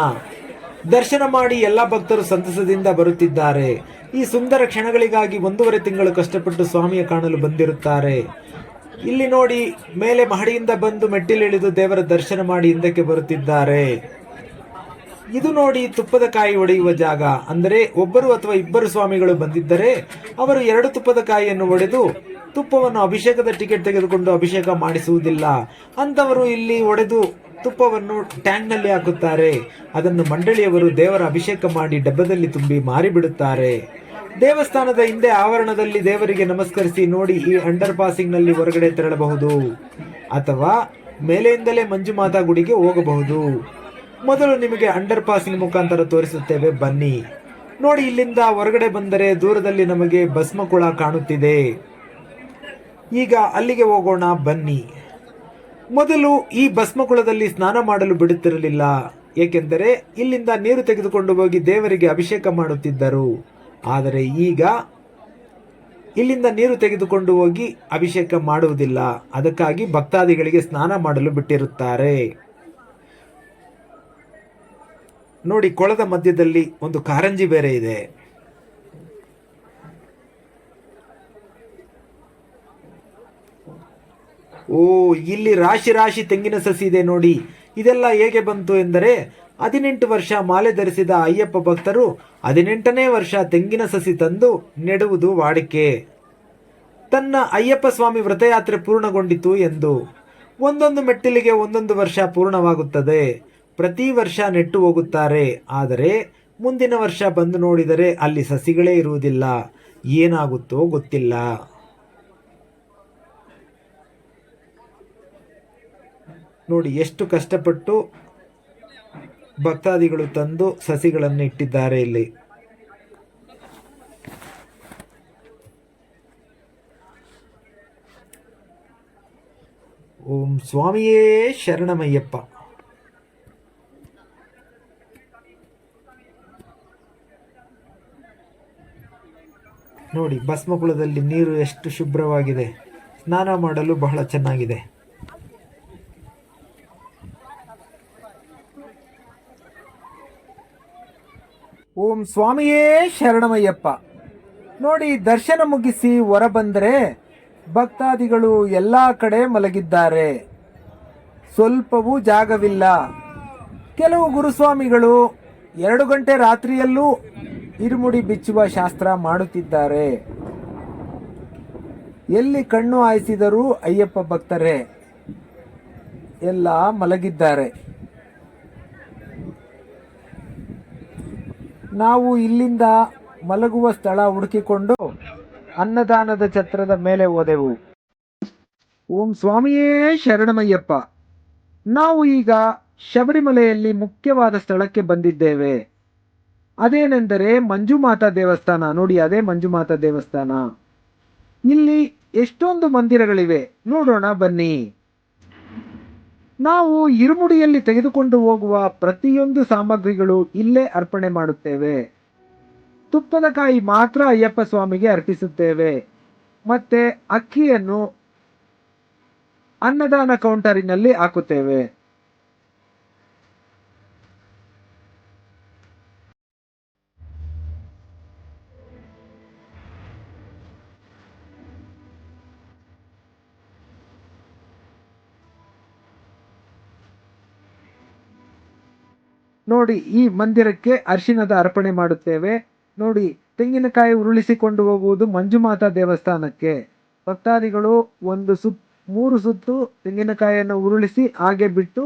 ದರ್ಶನ ಮಾಡಿ ಎಲ್ಲ ಭಕ್ತರು ಸಂತಸದಿಂದ ಬರುತ್ತಿದ್ದಾರೆ. ಈ ಸುಂದರ ಕ್ಷಣಗಳಿಗಾಗಿ 1.5 ತಿಂಗಳು ಕಷ್ಟಪಟ್ಟು ಸ್ವಾಮಿಯ ಕಾಣಲು ಬಂದಿರುತ್ತಾರೆ. ಇಲ್ಲಿ ನೋಡಿ, ಮೇಲೆ ಮಹಡಿಯಿಂದ ಬಂದು ಮೆಟ್ಟಿಲಿಳಿದು ದೇವರ ದರ್ಶನ ಮಾಡಿ ಹಿಂದಕ್ಕೆ ಬರುತ್ತಿದ್ದಾರೆ. ಇದು ನೋಡಿ, ತುಪ್ಪದ ಕಾಯಿ ಒಡೆಯುವ ಜಾಗ. ಅಂದರೆ ಒಬ್ಬರು ಅಥವಾ ಇಬ್ಬರು ಸ್ವಾಮಿಗಳು ಬಂದಿದ್ದರೆ ಅವರು 2 ತುಪ್ಪದ ಕಾಯಿಯನ್ನು ಒಡೆದು ತುಪ್ಪವನ್ನು ಅಭಿಷೇಕದ ಟಿಕೆಟ್ ತೆಗೆದುಕೊಂಡು ಅಭಿಷೇಕ ಮಾಡಿಸುವುದಿಲ್ಲ. ಅಂತವರು ಇಲ್ಲಿ ಒಡೆದು ತುಪ್ಪವನ್ನು ಟ್ಯಾಂಕ್ನಲ್ಲಿ ಹಾಕುತ್ತಾರೆ. ಅದನ್ನು ಮಂಡಳಿಯವರು ದೇವರ ಅಭಿಷೇಕ ಮಾಡಿ ಡಬ್ಬದಲ್ಲಿ ತುಂಬಿ ಮಾರಿಬಿಡುತ್ತಾರೆ. ದೇವಸ್ಥಾನದ ಹಿಂದೆ ಆವರಣದಲ್ಲಿ ದೇವರಿಗೆ ನಮಸ್ಕರಿಸಿ ನೋಡಿ, ಈ ಅಂಡರ್ ಪಾಸಿಂಗ್ ನಲ್ಲಿ ಹೊರಗಡೆ ತೆರಳಬಹುದು ಅಥವಾ ಮೇಲೆಯಿಂದಲೇ ಮಂಜುಮಾತಾ ಗುಡಿಗೆ ಹೋಗಬಹುದು. ಮೊದಲು ನಿಮಗೆ ಅಂಡರ್ ಪಾಸಿಂಗ್ ಮುಖಾಂತರ ತೋರಿಸುತ್ತೇವೆ, ಬನ್ನಿ. ನೋಡಿ, ಇಲ್ಲಿಂದ ಹೊರಗಡೆ ಬಂದರೆ ದೂರದಲ್ಲಿ ನಮಗೆ ಭಸ್ಮಕುಳ ಕಾಣುತ್ತಿದೆ. ಈಗ ಅಲ್ಲಿಗೆ ಹೋಗೋಣ, ಬನ್ನಿ. ಮೊದಲು ಈ ಭಸ್ಮಕುಳದಲ್ಲಿ ಸ್ನಾನ ಮಾಡಲು ಬಿಡುತ್ತಿರಲಿಲ್ಲ. ಏಕೆಂದರೆ ಇಲ್ಲಿಂದ ನೀರು ತೆಗೆದುಕೊಂಡು ಹೋಗಿ ದೇವರಿಗೆ ಅಭಿಷೇಕ ಮಾಡುತ್ತಿದ್ದರು. ಆದರೆ ಈಗ ಇಲ್ಲಿಂದ ನೀರು ತೆಗೆದುಕೊಂಡು ಹೋಗಿ ಅಭಿಷೇಕ ಮಾಡುವುದಿಲ್ಲ. ಅದಕ್ಕಾಗಿ ಭಕ್ತಾದಿಗಳಿಗೆ ಸ್ನಾನ ಮಾಡಲು ಬಿಟ್ಟಿರುತ್ತಾರೆ. ನೋಡಿ, ಕೊಳದ ಮಧ್ಯದಲ್ಲಿ ಒಂದು ಕಾರಂಜಿ ಬೇರೆ ಇದೆ. ಓ, ಇಲ್ಲಿ ರಾಶಿ ರಾಶಿ ತೆಂಗಿನ ಸಸಿ ಇದೆ ನೋಡಿ. ಇದೆಲ್ಲ ಹೇಗೆ ಬಂತು ಎಂದರೆ 18 ವರ್ಷ ಮಾಲೆ ಧರಿಸಿದ ಅಯ್ಯಪ್ಪ ಭಕ್ತರು 18ನೇ ವರ್ಷ ತೆಂಗಿನ ಸಸಿ ತಂದು ನೆಡುವುದು ವಾಡಿಕೆ. ತನ್ನ ಅಯ್ಯಪ್ಪ ಸ್ವಾಮಿ ವ್ರತಯಾತ್ರೆ ಪೂರ್ಣಗೊಂಡಿತು ಎಂದು. ಒಂದೊಂದು ಮೆಟ್ಟಿಲಿಗೆ 1 ವರ್ಷ ಪೂರ್ಣವಾಗುತ್ತದೆ. ಪ್ರತಿ ವರ್ಷ ನೆಟ್ಟು ಹೋಗುತ್ತಾರೆ. ಆದರೆ ಮುಂದಿನ ವರ್ಷ ಬಂದು ನೋಡಿದರೆ ಅಲ್ಲಿ ಸಸಿಗಳೇ ಇರುವುದಿಲ್ಲ. ಏನಾಗುತ್ತೋ ಗೊತ್ತಿಲ್ಲ. ನೋಡಿ, ಎಷ್ಟು ಕಷ್ಟಪಟ್ಟು ಭಕ್ತಾದಿಗಳು ತಂದು ಸಸಿಗಳನ್ನು ಇಟ್ಟಿದ್ದಾರೆ ಇಲ್ಲಿ. ಓಂ ಸ್ವಾಮಿಯೇ ಶರಣಮಯ್ಯಪ್ಪ. ನೋಡಿ, ಭಸ್ಮಕುಳದಲ್ಲಿ ನೀರು ಎಷ್ಟು ಶುಭ್ರವಾಗಿದೆ. ಸ್ನಾನ ಮಾಡಲು ಬಹಳ ಚೆನ್ನಾಗಿದೆ. ಓಂ ಸ್ವಾಮಿಯೇ ಶರಣಮಯ್ಯಪ್ಪ. ನೋಡಿ, ದರ್ಶನ ಮುಗಿಸಿ ಹೊರ ಬಂದರೆ ಭಕ್ತಾದಿಗಳು ಎಲ್ಲಾ ಕಡೆ ಮಲಗಿದ್ದಾರೆ. ಸ್ವಲ್ಪವೂ ಜಾಗವಿಲ್ಲ. ಕೆಲವು ಗುರುಸ್ವಾಮಿಗಳು 2 ಗಂಟೆ ರಾತ್ರಿಯಲ್ಲೂ ಇರುಮುಡಿ ಬಿಚ್ಚುವ ಶಾಸ್ತ್ರ ಮಾಡುತ್ತಿದ್ದಾರೆ. ಎಲ್ಲಿ ಕಣ್ಣು ಹಾಯಿಸಿದರೂ ಅಯ್ಯಪ್ಪ ಭಕ್ತರೇ ಎಲ್ಲ ಮಲಗಿದ್ದಾರೆ. ನಾವು ಇಲ್ಲಿಂದ ಮಲಗುವ ಸ್ಥಳ ಹುಡುಕಿಕೊಂಡು ಅನ್ನದಾನದ ಛತ್ರದ ಮೇಲೆ ಹೋದೆವು. ಓಂ ಸ್ವಾಮಿಯೇ ಶರಣಮಯ್ಯಪ್ಪ. ನಾವು ಈಗ ಶಬರಿಮಲೆಯಲ್ಲಿ ಮುಖ್ಯವಾದ ಸ್ಥಳಕ್ಕೆ ಬಂದಿದ್ದೇವೆ. ಅದೇನೆಂದರೆ ಮಂಜುಮಾತಾ ದೇವಸ್ಥಾನ. ನೋಡಿ, ಅದೇ ಮಂಜುಮಾತಾ ದೇವಸ್ಥಾನ. ಇಲ್ಲಿ ಎಷ್ಟೊಂದು ಮಂದಿರಗಳಿವೆ, ನೋಡೋಣ ಬನ್ನಿ. ನಾವು ಇರುಮುಡಿಯಲ್ಲಿ ತೆಗೆದುಕೊಂಡು ಹೋಗುವ ಪ್ರತಿಯೊಂದು ಸಾಮಗ್ರಿಗಳು ಇಲ್ಲೇ ಅರ್ಪಣೆ ಮಾಡುತ್ತೇವೆ. ತುಪ್ಪದ ಕಾಯಿ ಮಾತ್ರ ಅಯ್ಯಪ್ಪ ಸ್ವಾಮಿಗೆ ಅರ್ಪಿಸುತ್ತೇವೆ. ಮತ್ತೆ ಅಕ್ಕಿಯನ್ನು ಅನ್ನದಾನ ಕೌಂಟರಿನಲ್ಲಿ ಹಾಕುತ್ತೇವೆ. ನೋಡಿ, ಈ ಮಂದಿರಕ್ಕೆ ಅರಿಶಿಣದ ಅರ್ಪಣೆ ಮಾಡುತ್ತೇವೆ. ನೋಡಿ, ತೆಂಗಿನಕಾಯಿ ಉರುಳಿಸಿಕೊಂಡು ಹೋಗುವುದು ಮಂಜುಮಾತಾ ದೇವಸ್ಥಾನಕ್ಕೆ. ಭಕ್ತಾದಿಗಳು 3 ಸುತ್ತು ತೆಂಗಿನಕಾಯಿಯನ್ನು ಉರುಳಿಸಿ ಹಾಗೆ ಬಿಟ್ಟು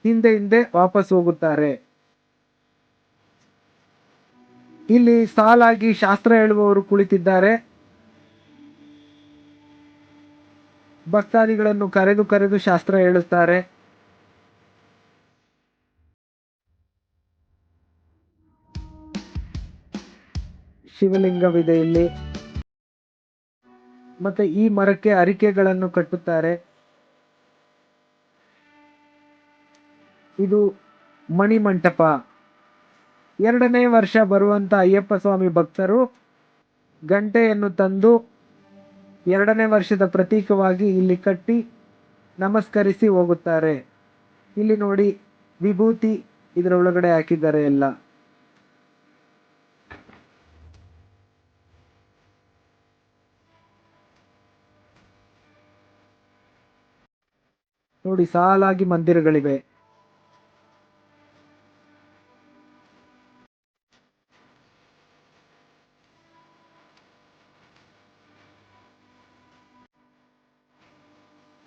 ಹಿಂದೆ ವಾಪಸ್ ಹೋಗುತ್ತಾರೆ. ಇಲ್ಲಿ ಸಾಲಾಗಿ ಶಾಸ್ತ್ರ ಹೇಳುವವರು ಕುಳಿತಿದ್ದಾರೆ. ಭಕ್ತಾದಿಗಳನ್ನು ಕರೆದು ಶಾಸ್ತ್ರ ಹೇಳುತ್ತಾರೆ. ಶಿವಲಿಂಗವಿದೆ ಇಲ್ಲಿ. ಮತ್ತೆ ಈ ಮರಕ್ಕೆ ಅರಿಕೆಗಳನ್ನು ಕಟ್ಟುತ್ತಾರೆ. ಇದು ಮಣಿಮಂಟಪ. 2ನೇ ವರ್ಷ ಬರುವಂತ ಅಯ್ಯಪ್ಪ ಸ್ವಾಮಿ ಭಕ್ತರು ಗಂಟೆಯನ್ನು ತಂದು 2ನೇ ವರ್ಷದ ಪ್ರತೀಕವಾಗಿ ಇಲ್ಲಿ ಕಟ್ಟಿ ನಮಸ್ಕರಿಸಿ ಹೋಗುತ್ತಾರೆ. ಇಲ್ಲಿ ನೋಡಿ, ವಿಭೂತಿ ಇದರ ಒಳಗಡೆ ಹಾಕಿದ್ದಾರೆ ಎಲ್ಲ. ನೋಡಿ, ಸಾಲಾಗಿ ಮಂದಿರಗಳಿವೆ.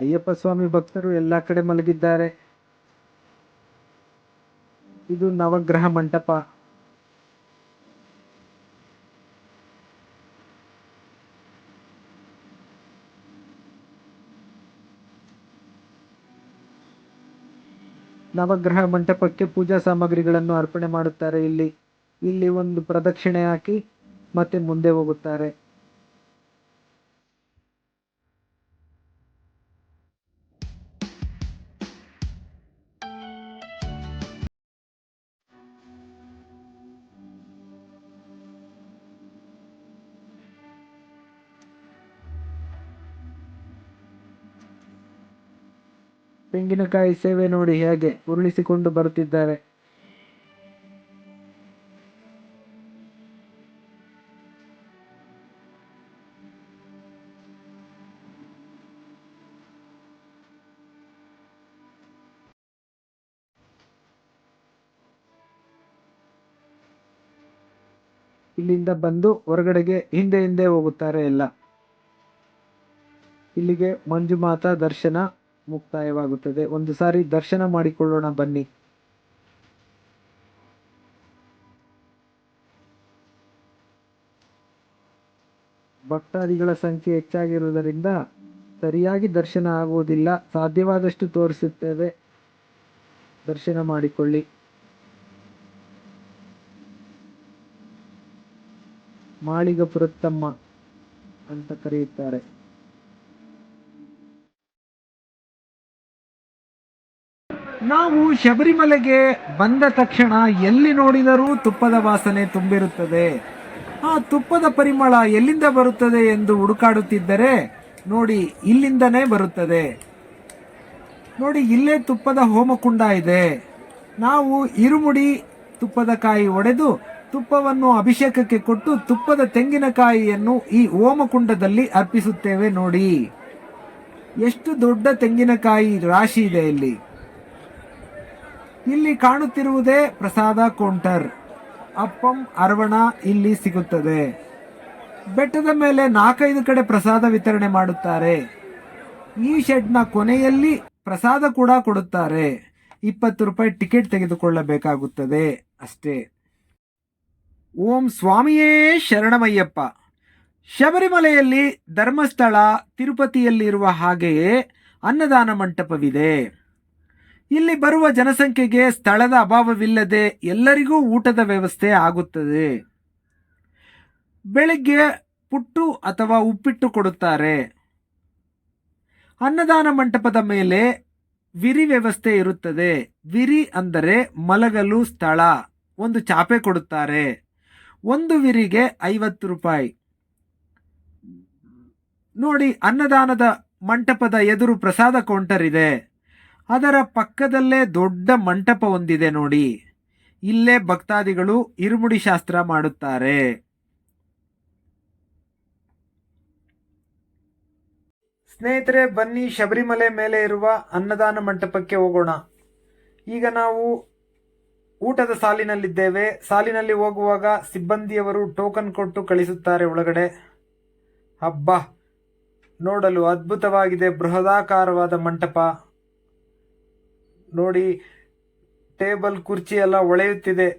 ಅಯ್ಯಪ್ಪ ಸ್ವಾಮಿ ಭಕ್ತರು ಎಲ್ಲಾ ಕಡೆ ಮಲಗಿದ್ದಾರೆ. ಇದು ನವಗ್ರಹ ಮಂಟಪ. ನವಗ್ರಹ ಮಂಟಪಕ್ಕೆ ಪೂಜಾ ಸಾಮಗ್ರಿಗಳನ್ನು ಅರ್ಪಣೆ ಮಾಡುತ್ತಾರೆ. ಇಲ್ಲಿ ಒಂದು ಪ್ರದಕ್ಷಿಣೆ ಹಾಕಿ ಮತ್ತೆ ಮುಂದೆ ಹೋಗುತ್ತಾರೆ. ತೆಂಗಿನಕಾಯಿ ಸೇವೆ ನೋಡಿ ಹೇಗೆ ಉರುಳಿಸಿಕೊಂಡು ಬರುತ್ತಿದ್ದಾರೆ. ಇಲ್ಲಿಂದ ಬಂದು ಹೊರಗಡೆಗೆ ಹಿಂದೆ ಹೋಗುತ್ತಾರೆ ಎಲ್ಲ. ಇಲ್ಲಿಗೆ ಮಂಜುಮಾತಾ ದರ್ಶನ ಮುಕ್ತಾಯವಾಗುತ್ತದೆ. ಒಂದು ಸಾರಿ ದರ್ಶನ ಮಾಡಿಕೊಳ್ಳೋಣ ಬನ್ನಿ. ಭಕ್ತಾದಿಗಳ ಸಂಖ್ಯೆ ಹೆಚ್ಚಾಗಿರುವುದರಿಂದ ಸರಿಯಾಗಿ ದರ್ಶನ ಆಗುವುದಿಲ್ಲ. ಸಾಧ್ಯವಾದಷ್ಟು ತೋರಿಸುತ್ತೇವೆ, ದರ್ಶನ ಮಾಡಿಕೊಳ್ಳಿ. ಮಾಳಿಗಪುರತ್ತಮ್ಮ ಅಂತ ಕರೆಯುತ್ತಾರೆ. ನಾವು ಶಬರಿಮಲೆಗೆ ಬಂದ ತಕ್ಷಣ ಎಲ್ಲಿ ನೋಡಿದರೂ ತುಪ್ಪದ ವಾಸನೆ ತುಂಬಿರುತ್ತದೆ. ಆ ತುಪ್ಪದ ಪರಿಮಳ ಎಲ್ಲಿಂದ ಬರುತ್ತದೆ ಎಂದು ಹುಡುಕಾಡುತ್ತಿದ್ದರೆ ನೋಡಿ, ಇಲ್ಲಿಂದನೇ ಬರುತ್ತದೆ. ನೋಡಿ, ಇಲ್ಲೇ ತುಪ್ಪದ ಹೋಮಕುಂಡ ಇದೆ. ನಾವು ಇರುಮುಡಿ ತುಪ್ಪದ ಕಾಯಿ ಒಡೆದು ತುಪ್ಪವನ್ನು ಅಭಿಷೇಕಕ್ಕೆ ಕೊಟ್ಟು ತುಪ್ಪದ ತೆಂಗಿನಕಾಯಿಯನ್ನು ಈ ಹೋಮಕುಂಡದಲ್ಲಿ ಅರ್ಪಿಸುತ್ತೇವೆ ನೋಡಿ. ಎಷ್ಟು ದೊಡ್ಡ ತೆಂಗಿನಕಾಯಿ ರಾಶಿ ಇದೆ ಇಲ್ಲಿ. ಇಲ್ಲಿ ಕಾಣುತ್ತಿರುವುದೇ ಪ್ರಸಾದ ಕೌಂಟರ್. ಅಪ್ಪಂ ಅರವಣ ಇಲ್ಲಿ ಸಿಗುತ್ತದೆ. ಬೆಟ್ಟದ ಮೇಲೆ 4-5 ಕಡೆ ಪ್ರಸಾದ ವಿತರಣೆ ಮಾಡುತ್ತಾರೆ. ಈ ಶೆಡ್ನ ಕೊನೆಯಲ್ಲಿ ಪ್ರಸಾದ ಕೂಡ ಕೊಡುತ್ತಾರೆ. 20 ರೂಪಾಯಿ ಟಿಕೆಟ್ ತೆಗೆದುಕೊಳ್ಳಬೇಕಾಗುತ್ತದೆ ಅಷ್ಟೇ. ಓಂ ಸ್ವಾಮಿಯೇ ಶರಣಮಯ್ಯಪ್ಪ. ಶಬರಿಮಲೆಯಲ್ಲಿ ಧರ್ಮಸ್ಥಳ ತಿರುಪತಿಯಲ್ಲಿರುವ ಹಾಗೆಯೇ ಅನ್ನದಾನ ಮಂಟಪವಿದೆ. ಇಲ್ಲಿ ಬರುವ ಜನಸಂಖ್ಯೆಗೆ ಸ್ಥಳದ ಅಭಾವವಿಲ್ಲದೆ ಎಲ್ಲರಿಗೂ ಊಟದ ವ್ಯವಸ್ಥೆ ಆಗುತ್ತದೆ. ಬೆಳಿಗ್ಗೆ ಪುಟ್ಟು ಅಥವಾ ಉಪ್ಪಿಟ್ಟು ಕೊಡುತ್ತಾರೆ. ಅನ್ನದಾನ ಮಂಟಪದ ಮೇಲೆ ವಿರಿ ವ್ಯವಸ್ಥೆ ಇರುತ್ತದೆ. ವಿರಿ ಅಂದರೆ ಮಲಗಲು ಸ್ಥಳ. ಒಂದು ಚಾಪೆ ಕೊಡುತ್ತಾರೆ. ಒಂದು ವಿರಿಗೆ 50 ರೂಪಾಯಿ. ನೋಡಿ, ಅನ್ನದಾನದ ಮಂಟಪದ ಎದುರು ಪ್ರಸಾದ ಕೌಂಟರ್ ಇದೆ. ಅದರ ಪಕ್ಕದಲ್ಲೇ ದೊಡ್ಡ ಮಂಟಪ ಹೊಂದಿದೆ ನೋಡಿ. ಇಲ್ಲೇ ಭಕ್ತಾದಿಗಳು ಇರುಮುಡಿ ಶಾಸ್ತ್ರ ಮಾಡುತ್ತಾರೆ. ಸ್ನೇಹಿತರೆ, ಬನ್ನಿ ಶಬರಿಮಲೆ ಮೇಲೆ ಇರುವ ಅನ್ನದಾನ ಮಂಟಪಕ್ಕೆ ಹೋಗೋಣ. ಈಗ ನಾವು ಊಟದ ಸಾಲಿನಲ್ಲಿದ್ದೇವೆ. ಸಾಲಿನಲ್ಲಿ ಹೋಗುವಾಗ ಸಿಬ್ಬಂದಿಯವರು ಟೋಕನ್ ಕೊಟ್ಟು ಕಳಿಸುತ್ತಾರೆ ಒಳಗಡೆ. ಹಬ್ಬ, ನೋಡಲು ಅದ್ಭುತವಾಗಿದೆ. ಬೃಹದಾಕಾರವಾದ ಮಂಟಪ ನೋಡಿ. ಟೇಬಲ್ ಕುರ್ಚಿ ಎಲ್ಲ ಹೊಳೆಯುತ್ತಿದೆ.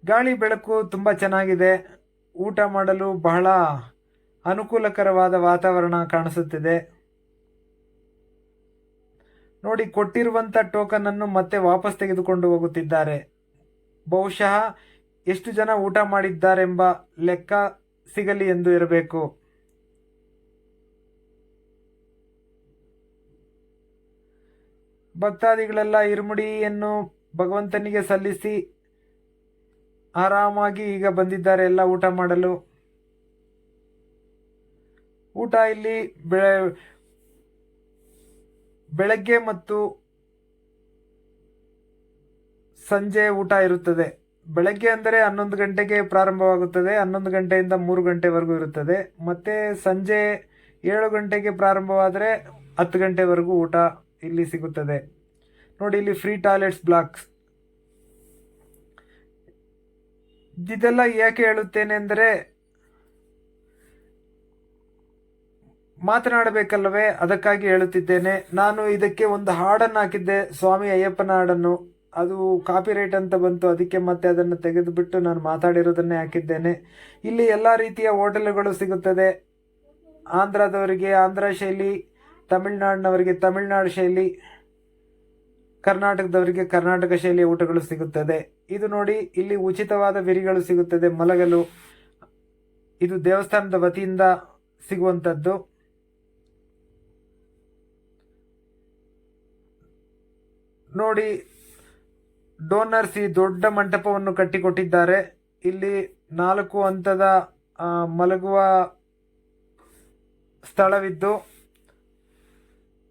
ಗಾಳಿ ಬೆಳಕು ತುಂಬ ಚೆನ್ನಾಗಿದೆ. ಊಟ ಮಾಡಲು ಬಹಳ ಅನುಕೂಲಕರವಾದ ವಾತಾವರಣ ಕಾಣಿಸುತ್ತಿದೆ ನೋಡಿ. ಕೊಟ್ಟಿರುವಂಥ ಟೋಕನ್ ಅನ್ನು ಮತ್ತೆ ವಾಪಸ್ ತೆಗೆದುಕೊಂಡು ಹೋಗುತ್ತಿದ್ದಾರೆ. ಬಹುಶಃ ಎಷ್ಟು ಜನ ಊಟ ಮಾಡಿದ್ದಾರೆಂಬ ಲೆಕ್ಕ ಸಿಗಲಿ ಎಂದು ಇರಬೇಕು. ಭಕ್ತಾದಿಗಳೆಲ್ಲ ಇರುಮುಡಿಯನ್ನು ಭಗವಂತನಿಗೆ ಸಲ್ಲಿಸಿ ಆರಾಮಾಗಿ ಈಗ ಬಂದಿದ್ದಾರೆ ಎಲ್ಲ ಊಟ ಮಾಡಲು. ಊಟ ಇಲ್ಲಿ ಬೆಳಗ್ಗೆ ಮತ್ತು ಸಂಜೆ ಊಟ ಇರುತ್ತದೆ. ಬೆಳಗ್ಗೆ ಅಂದರೆ 11 ಗಂಟೆಗೆ ಪ್ರಾರಂಭವಾಗುತ್ತದೆ. 11 ಗಂಟೆಯಿಂದ 3 ಗಂಟೆವರೆಗೂ ಇರುತ್ತದೆ. ಮತ್ತೆ ಸಂಜೆ 7 ಗಂಟೆಗೆ ಪ್ರಾರಂಭವಾದರೆ 10 ಗಂಟೆವರೆಗೂ ಊಟ ಇಲ್ಲಿ ಸಿಗುತ್ತದೆ ನೋಡಿ. ಇಲ್ಲಿ ಫ್ರೀ ಟಾಯ್ಲೆಟ್ಸ್ ಬ್ಲಾಕ್ಸ್. ಇದೆಲ್ಲ ಯಾಕೆ ಹೇಳುತ್ತೇನೆ ಅಂದರೆ, ಮಾತನಾಡಬೇಕಲ್ಲವೇ, ಅದಕ್ಕಾಗಿ ಹೇಳುತ್ತಿದ್ದೇನೆ. ನಾನು ಇದಕ್ಕೆ ಒಂದು ಹಾಡನ್ನು ಹಾಕಿದ್ದೆ, ಸ್ವಾಮಿ ಅಯ್ಯಪ್ಪನ ಹಾಡನ್ನು. ಅದು ಕಾಪಿರೈಟ್ ಅಂತ ಬಂತು. ಅದಕ್ಕೆ ಮತ್ತೆ ಅದನ್ನು ತೆಗೆದುಬಿಟ್ಟು ನಾನು ಮಾತಾಡಿರೋದನ್ನೇ ಹಾಕಿದ್ದೇನೆ. ಇಲ್ಲಿ ಎಲ್ಲ ರೀತಿಯ ಹೋಟೆಲುಗಳು ಸಿಗುತ್ತದೆ. ಆಂಧ್ರದವರಿಗೆ ಆಂಧ್ರ ಶೈಲಿ, ತಮಿಳುನಾಡಿನವರಿಗೆ ತಮಿಳುನಾಡು ಶೈಲಿ, ಕರ್ನಾಟಕದವರಿಗೆ ಕರ್ನಾಟಕ ಶೈಲಿಯ ಊಟಗಳು ಸಿಗುತ್ತದೆ. ಇದು ನೋಡಿ, ಇಲ್ಲಿ ಉಚಿತವಾದ ವಿರಿಗಳು ಸಿಗುತ್ತದೆ ಮಲಗಲು. ಇದು ದೇವಸ್ಥಾನದ ವತಿಯಿಂದ ಸಿಗುವಂಥದ್ದು. ನೋಡಿ, ಡೋನರ್ಸ್ ಈ ದೊಡ್ಡ ಮಂಟಪವನ್ನು ಕಟ್ಟಿಕೊಟ್ಟಿದ್ದಾರೆ. ಇಲ್ಲಿ 4 ಹಂತದ ಮಲಗುವ ಸ್ಥಳವಿದ್ದು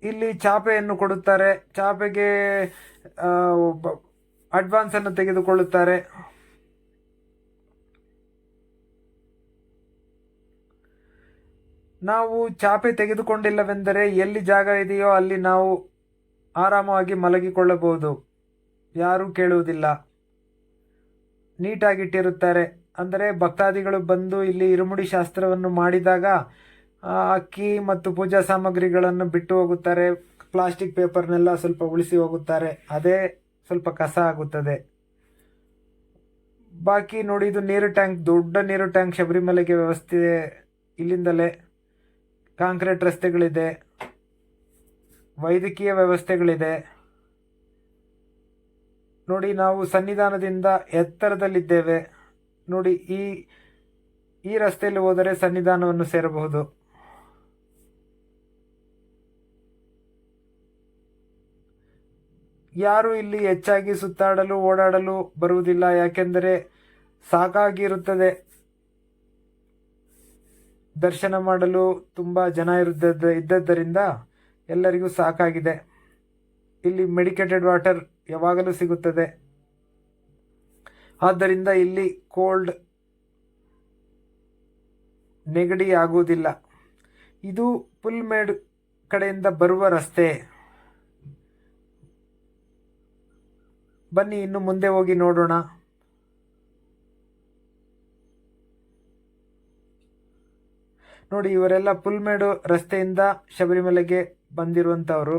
ಇಲ್ಲಿ ಚಾಪೆಯನ್ನು ಕೊಡುತ್ತಾರೆ. ಚಾಪೆಗೆ ಅಡ್ವಾನ್ಸ್ ಅನ್ನು ತೆಗೆದುಕೊಳ್ಳುತ್ತಾರೆ. ನಾವು ಚಾಪೆ ತೆಗೆದುಕೊಂಡಿಲ್ಲವೆಂದರೆ ಎಲ್ಲಿ ಜಾಗ ಇದೆಯೋ ಅಲ್ಲಿ ನಾವು ಆರಾಮವಾಗಿ ಮಲಗಿಕೊಳ್ಳಬಹುದು. ಯಾರೂ ಕೇಳುವುದಿಲ್ಲ. ನೀಟಾಗಿಟ್ಟಿರುತ್ತಾರೆ. ಅಂದರೆ ಭಕ್ತಾದಿಗಳು ಬಂದು ಇಲ್ಲಿ ಇರುಮುಡಿ ಶಾಸ್ತ್ರವನ್ನು ಮಾಡಿದಾಗ ಅಕ್ಕಿ ಮತ್ತು ಪೂಜಾ ಸಾಮಗ್ರಿಗಳನ್ನು ಬಿಟ್ಟು ಹೋಗುತ್ತಾರೆ. ಪ್ಲಾಸ್ಟಿಕ್ ಪೇಪರ್ನೆಲ್ಲ ಸ್ವಲ್ಪ ಉಳಿಸಿ ಹೋಗುತ್ತಾರೆ. ಅದೇ ಸ್ವಲ್ಪ ಕಸ ಆಗುತ್ತದೆ. ಬಾಕಿ ನೋಡಿ, ಇದು ನೀರು ಟ್ಯಾಂಕ್, ದೊಡ್ಡ ನೀರು ಟ್ಯಾಂಕ್ ಶಬರಿಮಲೆಗೆ ವ್ಯವಸ್ಥೆ. ಇಲ್ಲಿಂದಲೇ ಕಾಂಕ್ರೀಟ್ ರಸ್ತೆಗಳಿದೆ, ವೈದ್ಯಕೀಯ ವ್ಯವಸ್ಥೆಗಳಿದೆ ನೋಡಿ. ನಾವು ಸನ್ನಿಧಾನದಿಂದ ಎತ್ತರದಲ್ಲಿದ್ದೇವೆ ನೋಡಿ. ಈ ರಸ್ತೆಯಲ್ಲಿ ಹೋದರೆ ಸನ್ನಿಧಾನವನ್ನು ಸೇರಬಹುದು. ಯಾರು ಇಲ್ಲಿ ಹೆಚ್ಚಾಗಿ ಸುತ್ತಾಡಲು ಓಡಾಡಲು ಬರುವುದಿಲ್ಲ. ಯಾಕೆಂದರೆ ಸಾಕಾಗಿರುತ್ತದೆ. ದರ್ಶನ ಮಾಡಲು ತುಂಬ ಜನ ಇದ್ದದ್ದರಿಂದ ಎಲ್ಲರಿಗೂ ಸಾಕಾಗಿದೆ. ಇಲ್ಲಿ ಮೆಡಿಕೇಟೆಡ್ ವಾಟರ್ ಯಾವಾಗಲೂ ಸಿಗುತ್ತದೆ. ಆದ್ದರಿಂದ ಇಲ್ಲಿ ಕೋಲ್ಡ್ ನೆಗಡಿ ಆಗುವುದಿಲ್ಲ. ಇದು ಪುಲ್ಮೇಡ್ ಕಡೆಯಿಂದ ಬರುವ ರಸ್ತೆ. ಬನ್ನಿ ಇನ್ನು ಮುಂದೆ ಹೋಗಿ ನೋಡೋಣ. ನೋಡಿ, ಇವರೆಲ್ಲ ಪುಲ್ಮೇಡು ರಸ್ತೆಯಿಂದ ಶಬರಿಮಲೆಗೆ ಬಂದಿರುವಂತವರು.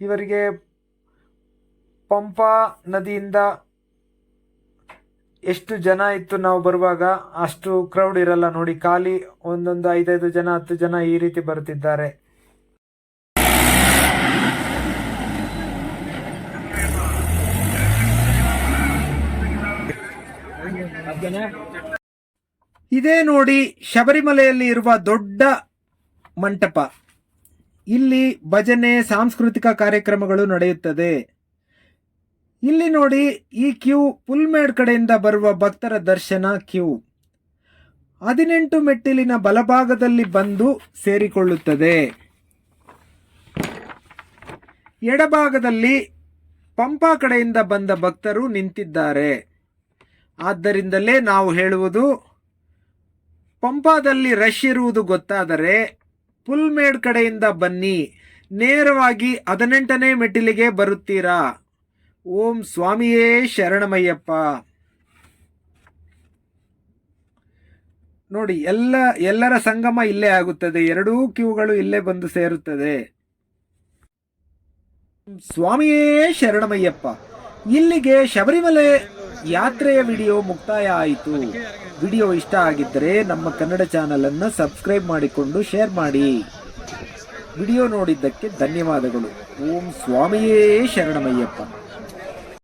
ಇವರಿಗೆ ಪಂಪಾ ನದಿಯಿಂದ ಎಷ್ಟು ಜನ ಇತ್ತು ನಾವು ಬರುವಾಗ, ಅಷ್ಟು ಕ್ರೌಡ್ ಇರಲ್ಲ ನೋಡಿ. ಖಾಲಿ ಒಂದೊಂದು 5 ಜನ 10 ಜನ ಈ ರೀತಿ ಬರುತ್ತಿದ್ದಾರೆ. ಇದೇ ನೋಡಿ ಶಬರಿಮಲೆಯಲ್ಲಿ ಇರುವ ದೊಡ್ಡ ಮಂಟಪ. ಇಲ್ಲಿ ಭಜನೆ, ಸಾಂಸ್ಕೃತಿಕ ಕಾರ್ಯಕ್ರಮಗಳು ನಡೆಯುತ್ತದೆ. ಇಲ್ಲಿ ನೋಡಿ, ಈ ಕ್ಯೂ ಪುಲ್ಮೇಡ್ ಕಡೆಯಿಂದ ಬರುವ ಭಕ್ತರ ದರ್ಶನ ಕ್ಯೂ 18 ಮೆಟ್ಟಿಲಿನ ಬಲಭಾಗದಲ್ಲಿ ಬಂದು ಸೇರಿಕೊಳ್ಳುತ್ತದೆ. ಎಡಭಾಗದಲ್ಲಿ ಪಂಪಾ ಕಡೆಯಿಂದ ಬಂದ ಭಕ್ತರು ನಿಂತಿದ್ದಾರೆ. ಆದ್ದರಿಂದಲೇ ನಾವು ಹೇಳುವುದು, ಪಂಪಾದಲ್ಲಿ ರಶ್ ಇರುವುದು ಗೊತ್ತಾದರೆ ಪುಲ್ಮೇಡ್ ಕಡೆಯಿಂದ ಬನ್ನಿ, ನೇರವಾಗಿ 18ನೇ ಮೆಟ್ಟಿಲಿಗೆ ಬರುತ್ತೀರಾ. ಓಂ ಸ್ವಾಮಿಯೇ ಶರಣಮಯ್ಯಪ್ಪ. ನೋಡಿ, ಎಲ್ಲರ ಸಂಗಮ ಇಲ್ಲೇ ಆಗುತ್ತದೆ. ಎರಡೂ ಕ್ಯೂಗಳು ಇಲ್ಲೇ ಬಂದು ಸೇರುತ್ತದೆ. ಸ್ವಾಮಿಯೇ ಶರಣಮಯ್ಯಪ್ಪ. ಇಲ್ಲಿಗೆ ಶಬರಿಮಲೆ ಯಾತ್ರೆಯ ವಿಡಿಯೋ ಮುಕ್ತಾಯ ಆಯಿತು. ವಿಡಿಯೋ ಇಷ್ಟ ಆಗಿದ್ದರೆ ನಮ್ಮ ಕನ್ನಡ ಚಾನಲ್ ಅನ್ನು ಸಬ್ಸ್ಕ್ರೈಬ್ ಮಾಡಿಕೊಂಡು ಶೇರ್ ಮಾಡಿ. ವಿಡಿಯೋ ನೋಡಿದ್ದಕ್ಕೆ ಧನ್ಯವಾದಗಳು. ಓಂ ಸ್ವಾಮಿಯೇ ಶರಣಮಯ್ಯಪ್ಪ.